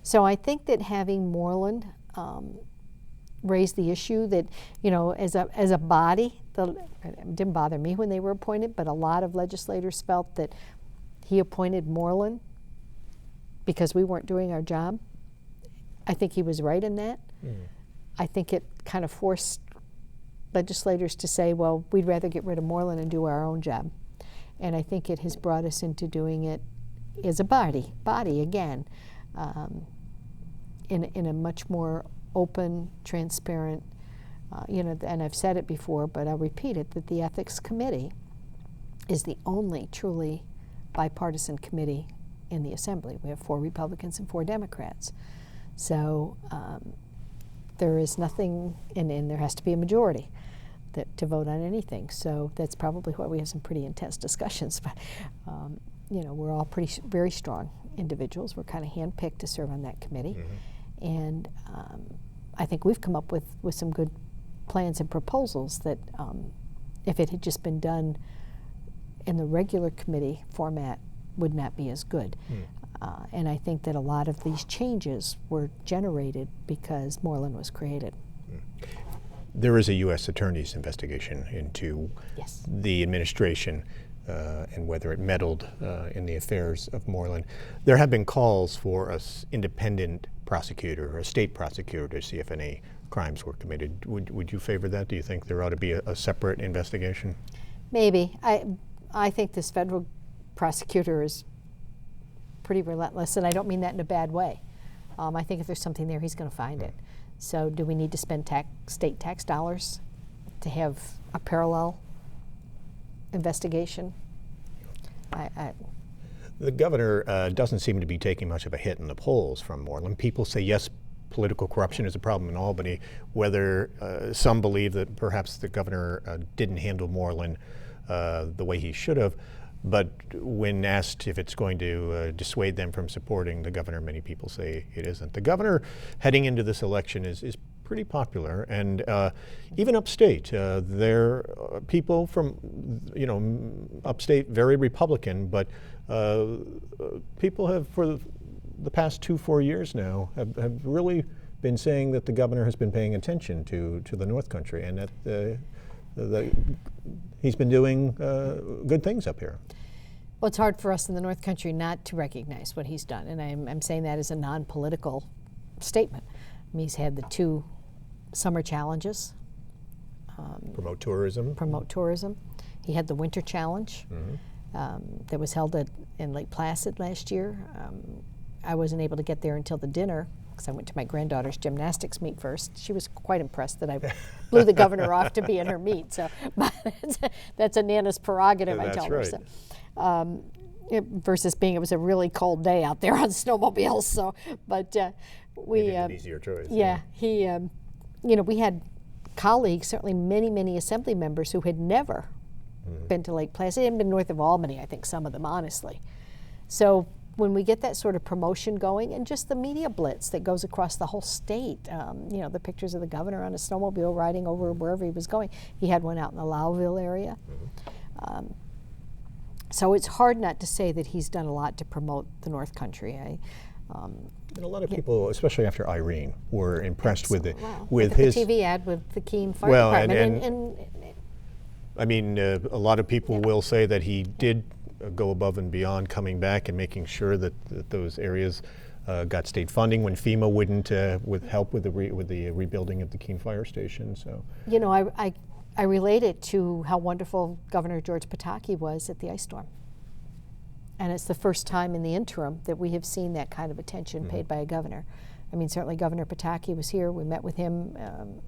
So I think that having Moreland raise the issue that, you know, as a body, it didn't bother me when they were appointed, but a lot of legislators felt that he appointed Moreland because we weren't doing our job. I think he was right in that. I think it kind of forced legislators to say, well, we'd rather get rid of Moreland and do our own job. And I think it has brought us into doing it as a body again, in a much more open, transparent, you know, and I've said it before, but I'll repeat it, that the Ethics Committee is the only truly bipartisan committee in the Assembly. We have 4 Republicans and 4 Democrats. So there is nothing, and there has to be a majority to vote on anything. So that's probably why we have some pretty intense discussions. But you know, we're all very strong individuals. We're kind of handpicked to serve on that committee. And I think we've come up with some good plans and proposals that if it had just been done in the regular committee format would not be as good. And I think that a lot of these changes were generated because Moreland was created. There is a U.S. Attorney's investigation into the administration and whether it meddled in the affairs of Moreland. There have been calls for an independent prosecutor or a state prosecutor to see if any crimes were committed. Would you favor that? Do you think there ought to be a separate investigation? Maybe. I think this federal prosecutor is pretty relentless, and I don't mean that in a bad way. I think if there's something there, he's going to find it. So do we need to spend state tax dollars to have a parallel investigation? The governor doesn't seem to be taking much of a hit in the polls from Moreland. People say, yes, political corruption is a problem in Albany. Whether some believe that perhaps the governor didn't handle Moreland the way he should have, but when asked if it's going to dissuade them from supporting the governor, many people say it isn't. The governor heading into this election is pretty popular, and even upstate, there are people from upstate, very Republican, but people have for the past 2-4 years now have really been saying that the governor has been paying attention to the North Country, and that he's been doing good things up here. Well, it's hard for us in the North Country not to recognize what he's done, and I'm saying that as a non-political statement. I mean, he's had the 2 summer challenges. Promote tourism. He had the winter challenge that was held in Lake Placid last year. I wasn't able to get there until the dinner because I went to my granddaughter's gymnastics meet first. She was quite impressed that I blew the governor off to be in her meet. So that's a Nana's prerogative, I tell her. So, versus it was a really cold day out there on snowmobiles. So, but we an easier choice. Yeah, he, we had colleagues, certainly many assembly members who had never been to Lake Placid. They hadn't been north of Albany, I think, some of them, honestly. So when we get that sort of promotion going, and just the media blitz that goes across the whole state, the pictures of the governor on a snowmobile riding over wherever he was going. He had one out in the Lowville area. So it's hard not to say that he's done a lot to promote the North Country. And a lot of people, especially after Irene, were impressed with it. Wow. With his the TV ad with the Keene Fire Department. And I mean, a lot of people will say that he did go above and beyond, coming back and making sure that those areas got state funding when FEMA wouldn't help with the rebuilding of the Keene Fire Station. So I relate it to how wonderful Governor George Pataki was at the ice storm. And it's the first time in the interim that we have seen that kind of attention paid by a governor. I mean, certainly Governor Pataki was here. We met with him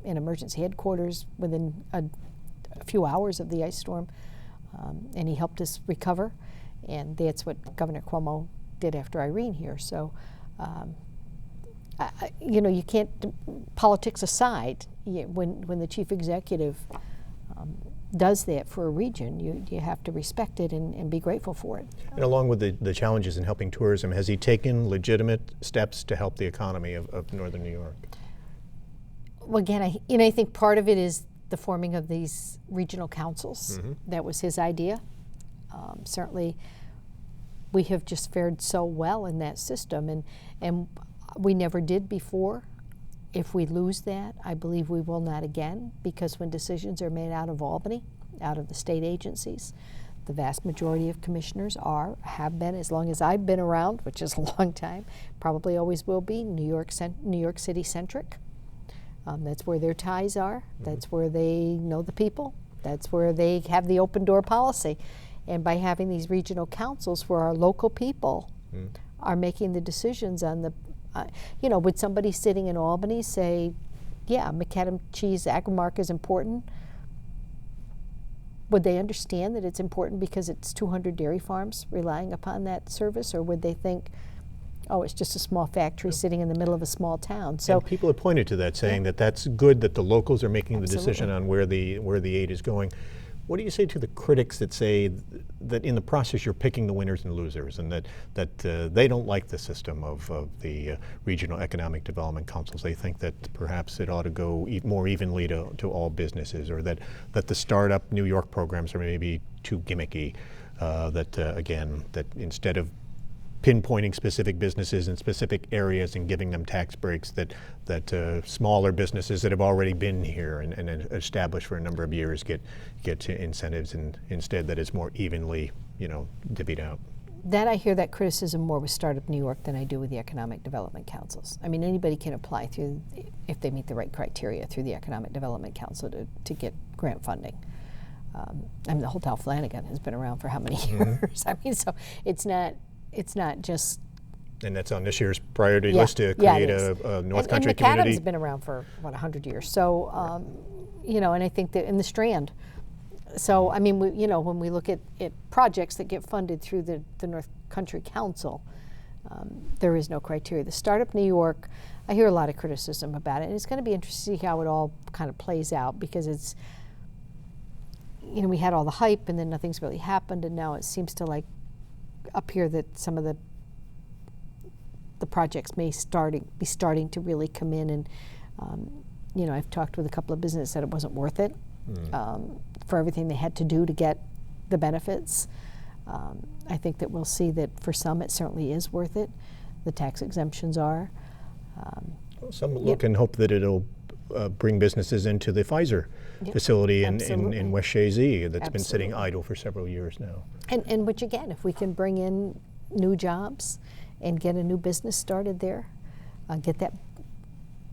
in emergency headquarters within a few hours of the ice storm, and he helped us recover. And that's what Governor Cuomo did after Irene here. So, you can't, politics aside, when the chief executive does that for a region, you have to respect it and be grateful for it. And along with the challenges in helping tourism, has he taken legitimate steps to help the economy of northern New York? Well, again, I think part of it is the forming of these regional councils. That was his idea. Certainly, we have just fared so well in that system, and we never did before. If we lose that, I believe we will not again, because when decisions are made out of Albany, out of the state agencies, the vast majority of commissioners have been, as long as I've been around, which is a long time, probably always will be, New York City centric. That's where their ties are. That's where they know the people. That's where they have the open door policy. And by having these regional councils where our local people are making the decisions on the would somebody sitting in Albany say, yeah, macadam cheese agrimark is important? would they understand that it's important because it's 200 dairy farms relying upon that service, or would they think, oh, it's just a small factory sitting in the middle of a small town? So and people have pointed to that, saying that that's good that the locals are making the Absolutely. decision on where the aid is going. What do you say to the critics that say that in the process you're picking the winners and losers, and that they don't like the system of the regional economic development councils? They think that perhaps it ought to go more evenly to all businesses, or that the startup New York programs are maybe too gimmicky. That instead of pinpointing specific businesses in specific areas and giving them tax breaks, that smaller businesses that have already been here and established for a number of years get incentives, and instead that it's more evenly, divvied out. that I hear that criticism more with Startup New York than I do with the Economic Development Councils. I mean, anybody can apply through, if they meet the right criteria, through the Economic Development Council to get grant funding. I mean, the Hotel Flanagan has been around for how many years? I mean, so it's not just. And that's on this year's priority list to create a North Country community. And McAdams has been around for, 100 years. So, and I think that in the Strand. So, I mean, when we look at projects that get funded through the North Country Council, there is no criteria. The Startup New York, I hear a lot of criticism about it, and it's going to be interesting to see how it all kind of plays out, because it's, we had all the hype and then nothing's really happened, and now it seems to appear that some of the projects may be starting to really come in, and I've talked with a couple of businesses that it wasn't worth it for everything they had to do to get the benefits. I think that we'll see that for some it certainly is worth it. The tax exemptions are. Some look and hope that it'll bring businesses into the Pfizer facility in West Shazy that's been sitting idle for several years now. And which again, if we can bring in new jobs and get a new business started there, get that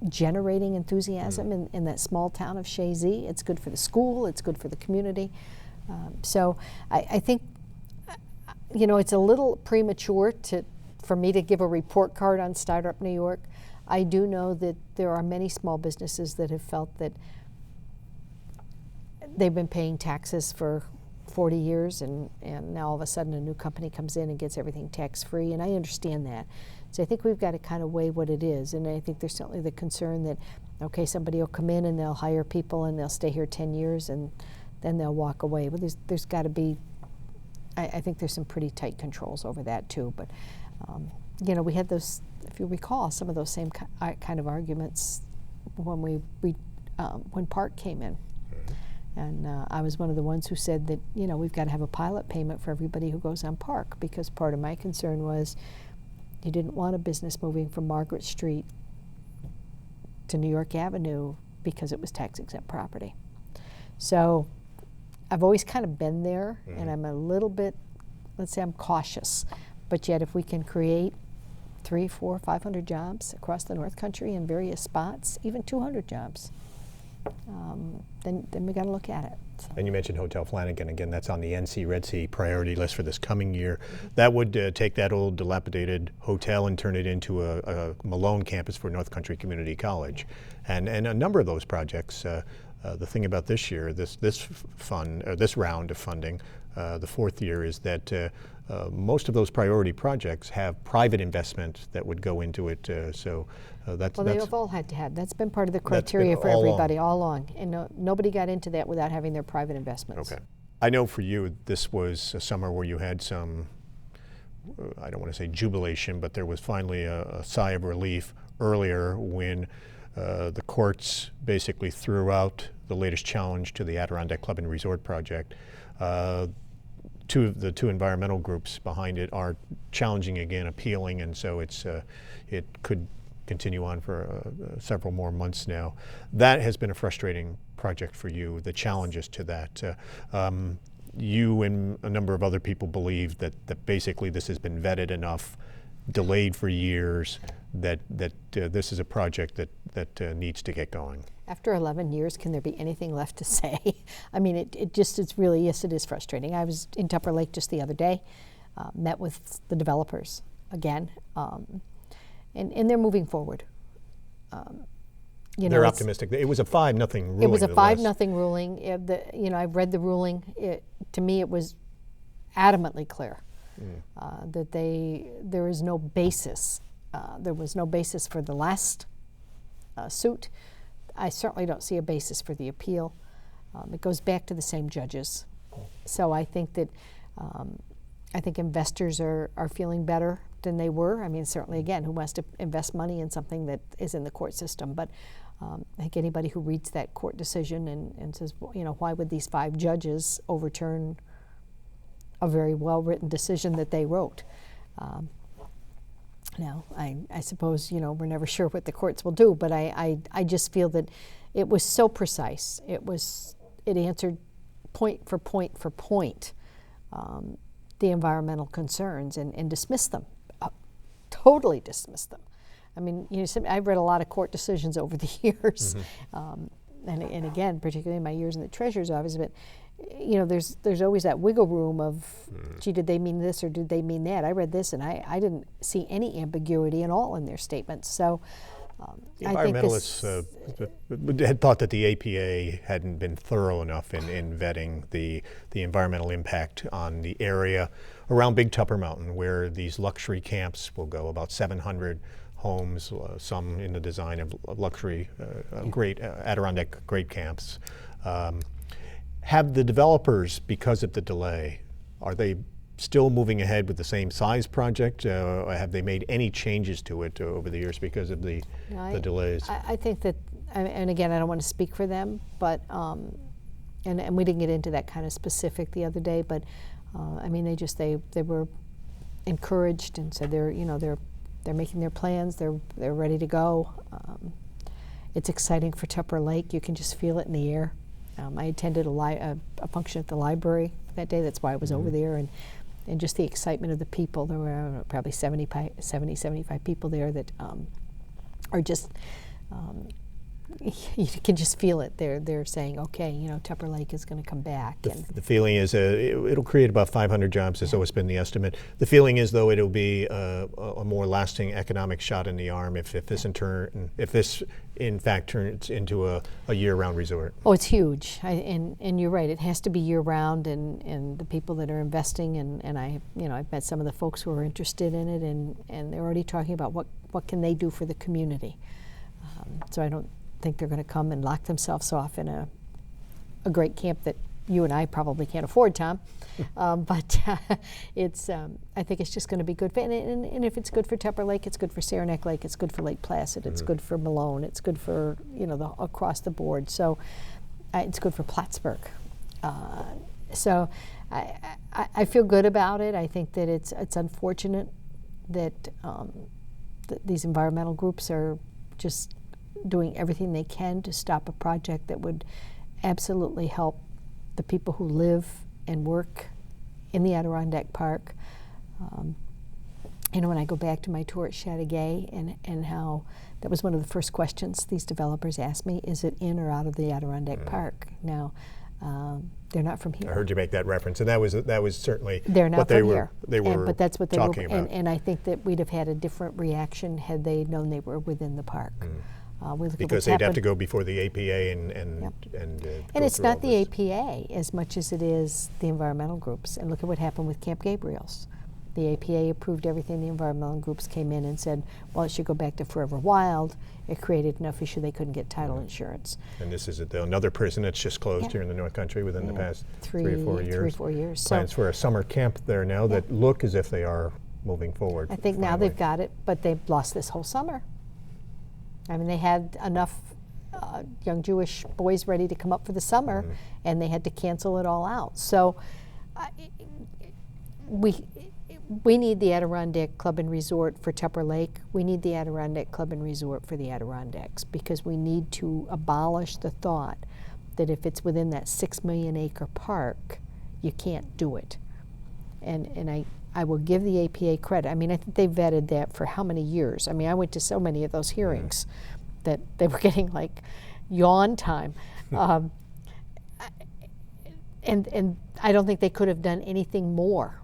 generating enthusiasm in that small town of Shazy, it's good for the school, it's good for the community. So I think, it's a little premature for me to give a report card on Startup New York. I do know that there are many small businesses that have felt that they've been paying taxes for 40 years and now all of a sudden a new company comes in and gets everything tax-free, and I understand that. So I think we've got to kind of weigh what it is, and I think there's certainly the concern that, okay, somebody will come in and they'll hire people and they'll stay here 10 years and then they'll walk away. But there's got to be, I think there's some pretty tight controls over that too. But, we had those, if you recall, some of those same kind of arguments when when Park came in. And I was one of the ones who said that, we've got to have a pilot payment for everybody who goes on Park, because part of my concern was you didn't want a business moving from Margaret Street to New York Avenue because it was tax-exempt property. So I've always kind of been there, and I'm a little bit, let's say I'm cautious, but yet if we can create 300, 400, 500 jobs across the North Country in various spots, even 200 jobs, then we got to look at it. So. And you mentioned Hotel Flanagan again. That's on the NC Red Sea priority list for this coming year. That would take that old dilapidated hotel and turn it into a Malone campus for North Country Community College, and a number of those projects. The thing about this year, this round of funding, the fourth year, is that most of those priority projects have private investment that would go into it. They have all had to have. That's been part of the criteria for everybody all along, and nobody got into that without having their private investments. Okay. I know for you, this was a summer where you had some, I don't want to say jubilation, but there was finally a sigh of relief earlier when the courts basically threw out the latest challenge to the Adirondack Club and Resort project. The two environmental groups behind it are challenging again, appealing, and so it could continue on for several more months now. That has been a frustrating project for you, the challenges to that. You and a number of other people believe that basically this has been vetted enough, delayed for years, that this is a project that needs to get going. After 11 years, can there be anything left to say? I mean, it's really, yes, it is frustrating. I was in Tupper Lake just the other day, met with the developers again, and they're moving forward. They're optimistic. It was a 5-0 ruling. It was a 5-0 ruling. I've read the ruling. To me, it was adamantly clear that there is no basis. There was no basis for the last suit. I certainly don't see a basis for the appeal. It goes back to the same judges. So I think that investors are feeling better than they were. I mean, certainly, again, who wants to invest money in something that is in the court system? But I think anybody who reads that court decision and says, well, why would these 5 judges overturn a very well-written decision that they wrote? Now, I suppose, we're never sure what the courts will do, but I just feel that it was so precise. It answered point for point for point the environmental concerns and dismissed them, totally dismissed them. I mean, I've read a lot of court decisions over the years, and again, particularly in my years in the Treasurer's office, but there's always that wiggle room of, gee, did they mean this or did they mean that? I read this and I didn't see any ambiguity at all in their statements. So the environmentalists had thought that the APA hadn't been thorough enough in vetting the environmental impact on the area around Big Tupper Mountain, where these luxury camps will go, about 700 homes, some in the design of luxury, great Adirondack great camps. Have the developers, because of the delay, are they still moving ahead with the same size project? Have they made any changes to it over the years because of the delays? I think that, and again, I don't want to speak for them, but and we didn't get into that kind of specific the other day, but I mean, they were encouraged and said they're making their plans, they're ready to go. It's exciting for Tupper Lake. You can just feel it in the air. I attended a function at the library that day. That's why I was over there, and just the excitement of the people. There were probably 75 people there that are just, you can just feel it. They're saying, okay, Tupper Lake is going to come back. The feeling is it'll create about 500 jobs, has always been the estimate. The feeling is, though, it'll be a more lasting economic shot in the arm if this in fact turns into a year-round resort. Oh, it's huge, and you're right. It has to be year-round, and the people that are investing, and I've met some of the folks who are interested in it, and they're already talking about what can they do for the community. So I don't think they're going to come and lock themselves off in a great camp that you and I probably can't afford, Tom. But it's I think it's just going to be good. And if it's good for Tupper Lake, it's good for Saranac Lake, it's good for Lake Placid, it's good for Malone, it's good for across the board. So it's good for Plattsburgh. So I feel good about it. I think that it's unfortunate that these environmental groups are just doing everything they can to stop a project that would absolutely help the people who live and work in the Adirondack Park. When I go back to my tour at Chateauguay and how that was one of the first questions these developers asked me, is it in or out of the Adirondack Park? Now, they're not from here. I heard you make that reference, and that was certainly they're not what they from were here. They were but that's what they talking were, about. and I think that we'd have had a different reaction had they known they were within the park. Because they'd have to go before the APA and it's not the APA as much as it is the environmental groups. And look at what happened with Camp Gabriel's. The APA approved everything. The environmental groups came in and said, well, it should go back to Forever Wild. It created enough issue they couldn't get title insurance. And this is another prison that's just closed here in the North Country within the past 3 or 4 years. 3 or 4 years. Plans for a summer camp there now that look as if they are moving forward. I think now they've got it, but they've lost this whole summer. I mean, they had enough young Jewish boys ready to come up for the summer, and they had to cancel it all out. So we need the Adirondack Club and Resort for Tupper Lake. We need the Adirondack Club and Resort for the Adirondacks, because we need to abolish the thought that if it's within that 6 million acre park, you can't do it. And I will give the APA credit. I mean, I think they vetted that for how many years? I mean, I went to so many of those hearings that they were getting like yawn time. And I don't think they could have done anything more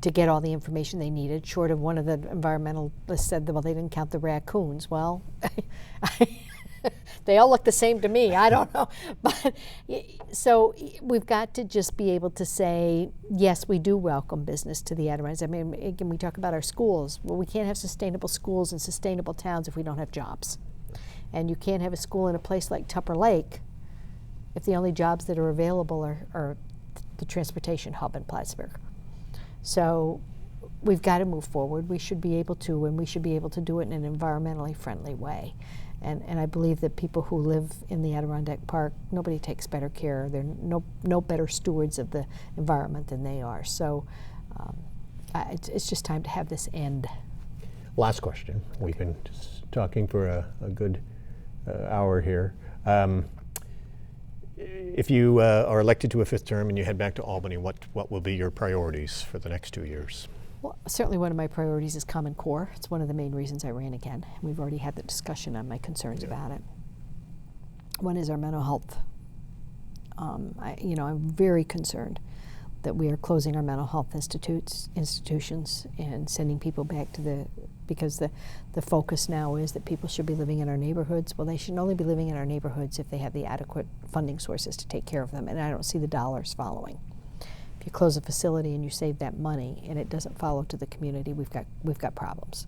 to get all the information they needed, short of one of the environmentalists said that, well, they didn't count the raccoons. Well, they all look the same to me. I don't know. But so we've got to just be able to say, yes, we do welcome business to the Adirondacks. I mean, again, we talk about our schools. Well, we can't have sustainable schools and sustainable towns if we don't have jobs. And you can't have a school in a place like Tupper Lake if the only jobs that are available are the transportation hub in Plattsburgh. So we've got to move forward. We should be able to, and we should be able to do it in an environmentally friendly way. And I believe that people who live in the Adirondack Park, nobody takes better care. They're no better stewards of the environment than they are. So it's just time to have this end. Last question. We've been just talking for a good hour here. If you are elected to a 5th term and you head back to Albany, what will be your priorities for the next 2 years? Well, certainly one of my priorities is Common Core. It's one of the main reasons I ran again. We've already had the discussion on my concerns about it. One is our mental health. I'm very concerned that we are closing our mental health institutions and sending people back to because the focus now is that people should be living in our neighborhoods. Well, they should only be living in our neighborhoods if they have the adequate funding sources to take care of them, and I don't see the dollars following. If you close a facility and you save that money and it doesn't follow to the community, we've got problems.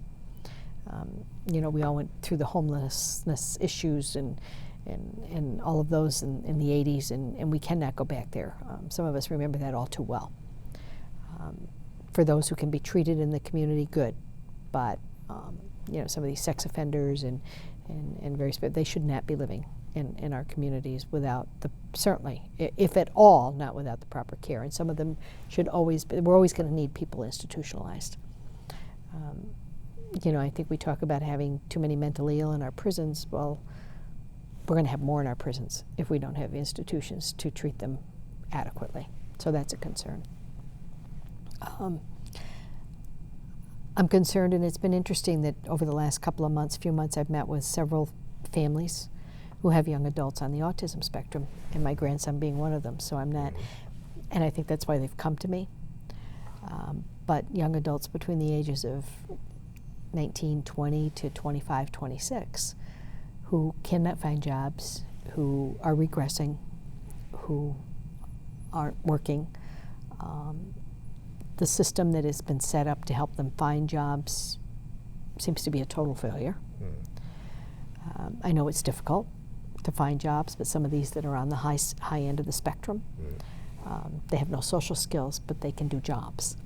We all went through the homelessness issues and all of those in the 80s, and we cannot go back there. Some of us remember that all too well. For those who can be treated in the community, good, but some of these sex offenders and various, they should not be living in our communities without certainly, if at all, not without the proper care. And some of them should always, we're always going to need people institutionalized. I think we talk about having too many mentally ill in our prisons. Well, we're going to have more in our prisons if we don't have institutions to treat them adequately. So that's a concern. I'm concerned, and it's been interesting that over the last few months, I've met with several families who have young adults on the autism spectrum, and my grandson being one of them. So I'm not, and I think that's why they've come to me. But young adults between the ages of 19, 20 to 25, 26, who cannot find jobs, who are regressing, who aren't working. The system that has been set up to help them find jobs seems to be a total failure. I know it's difficult to find jobs, but some of these that are on the high end of the spectrum, they have no social skills, but they can do jobs.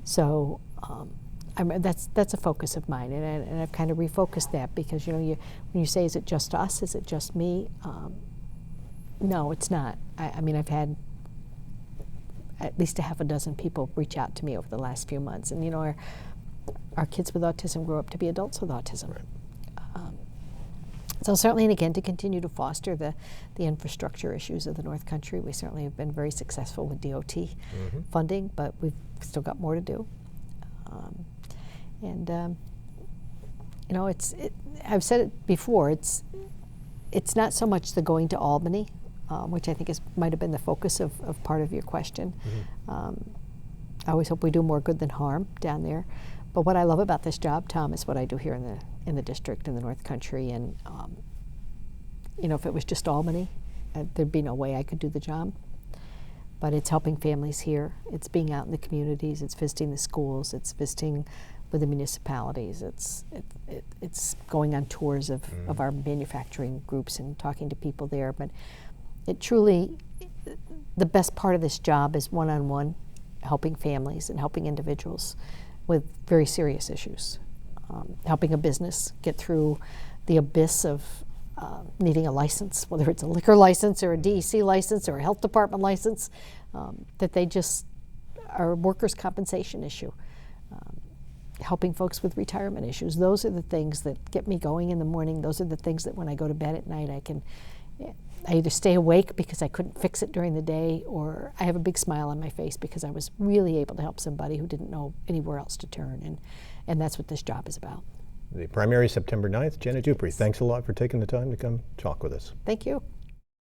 So that's a focus of mine, and I've kind of refocused that because when you say, is it just us? Is it just me? No, it's not. I mean, I've had at least a half a dozen people reach out to me over the last few months, and our kids with autism grow up to be adults with autism. Right. So certainly, and again, to continue to foster the infrastructure issues of the North Country, we certainly have been very successful with DOT funding, but we've still got more to do. I've said it before, it's not so much the going to Albany, which I think might have been the focus of part of your question. I always hope we do more good than harm down there. But what I love about this job, Tom, is what I do here in the district, in the North Country. And if it was just Albany, there'd be no way I could do the job. But it's helping families here. It's being out in the communities. It's visiting the schools. It's visiting with the municipalities. It's going on tours of our manufacturing groups and talking to people there. But it truly, the best part of this job is one-on-one, helping families and helping individuals with very serious issues. Helping a business get through the abyss of needing a license, whether it's a liquor license or a DEC license or a health department license, that they just are a workers' compensation issue. Helping folks with retirement issues. Those are the things that get me going in the morning. Those are the things that when I go to bed at night, I either stay awake because I couldn't fix it during the day, or I have a big smile on my face because I was really able to help somebody who didn't know anywhere else to turn, and that's what this job is about. The primary, September 9th. Janet Duprey, thanks a lot for taking the time to come talk with us. Thank you.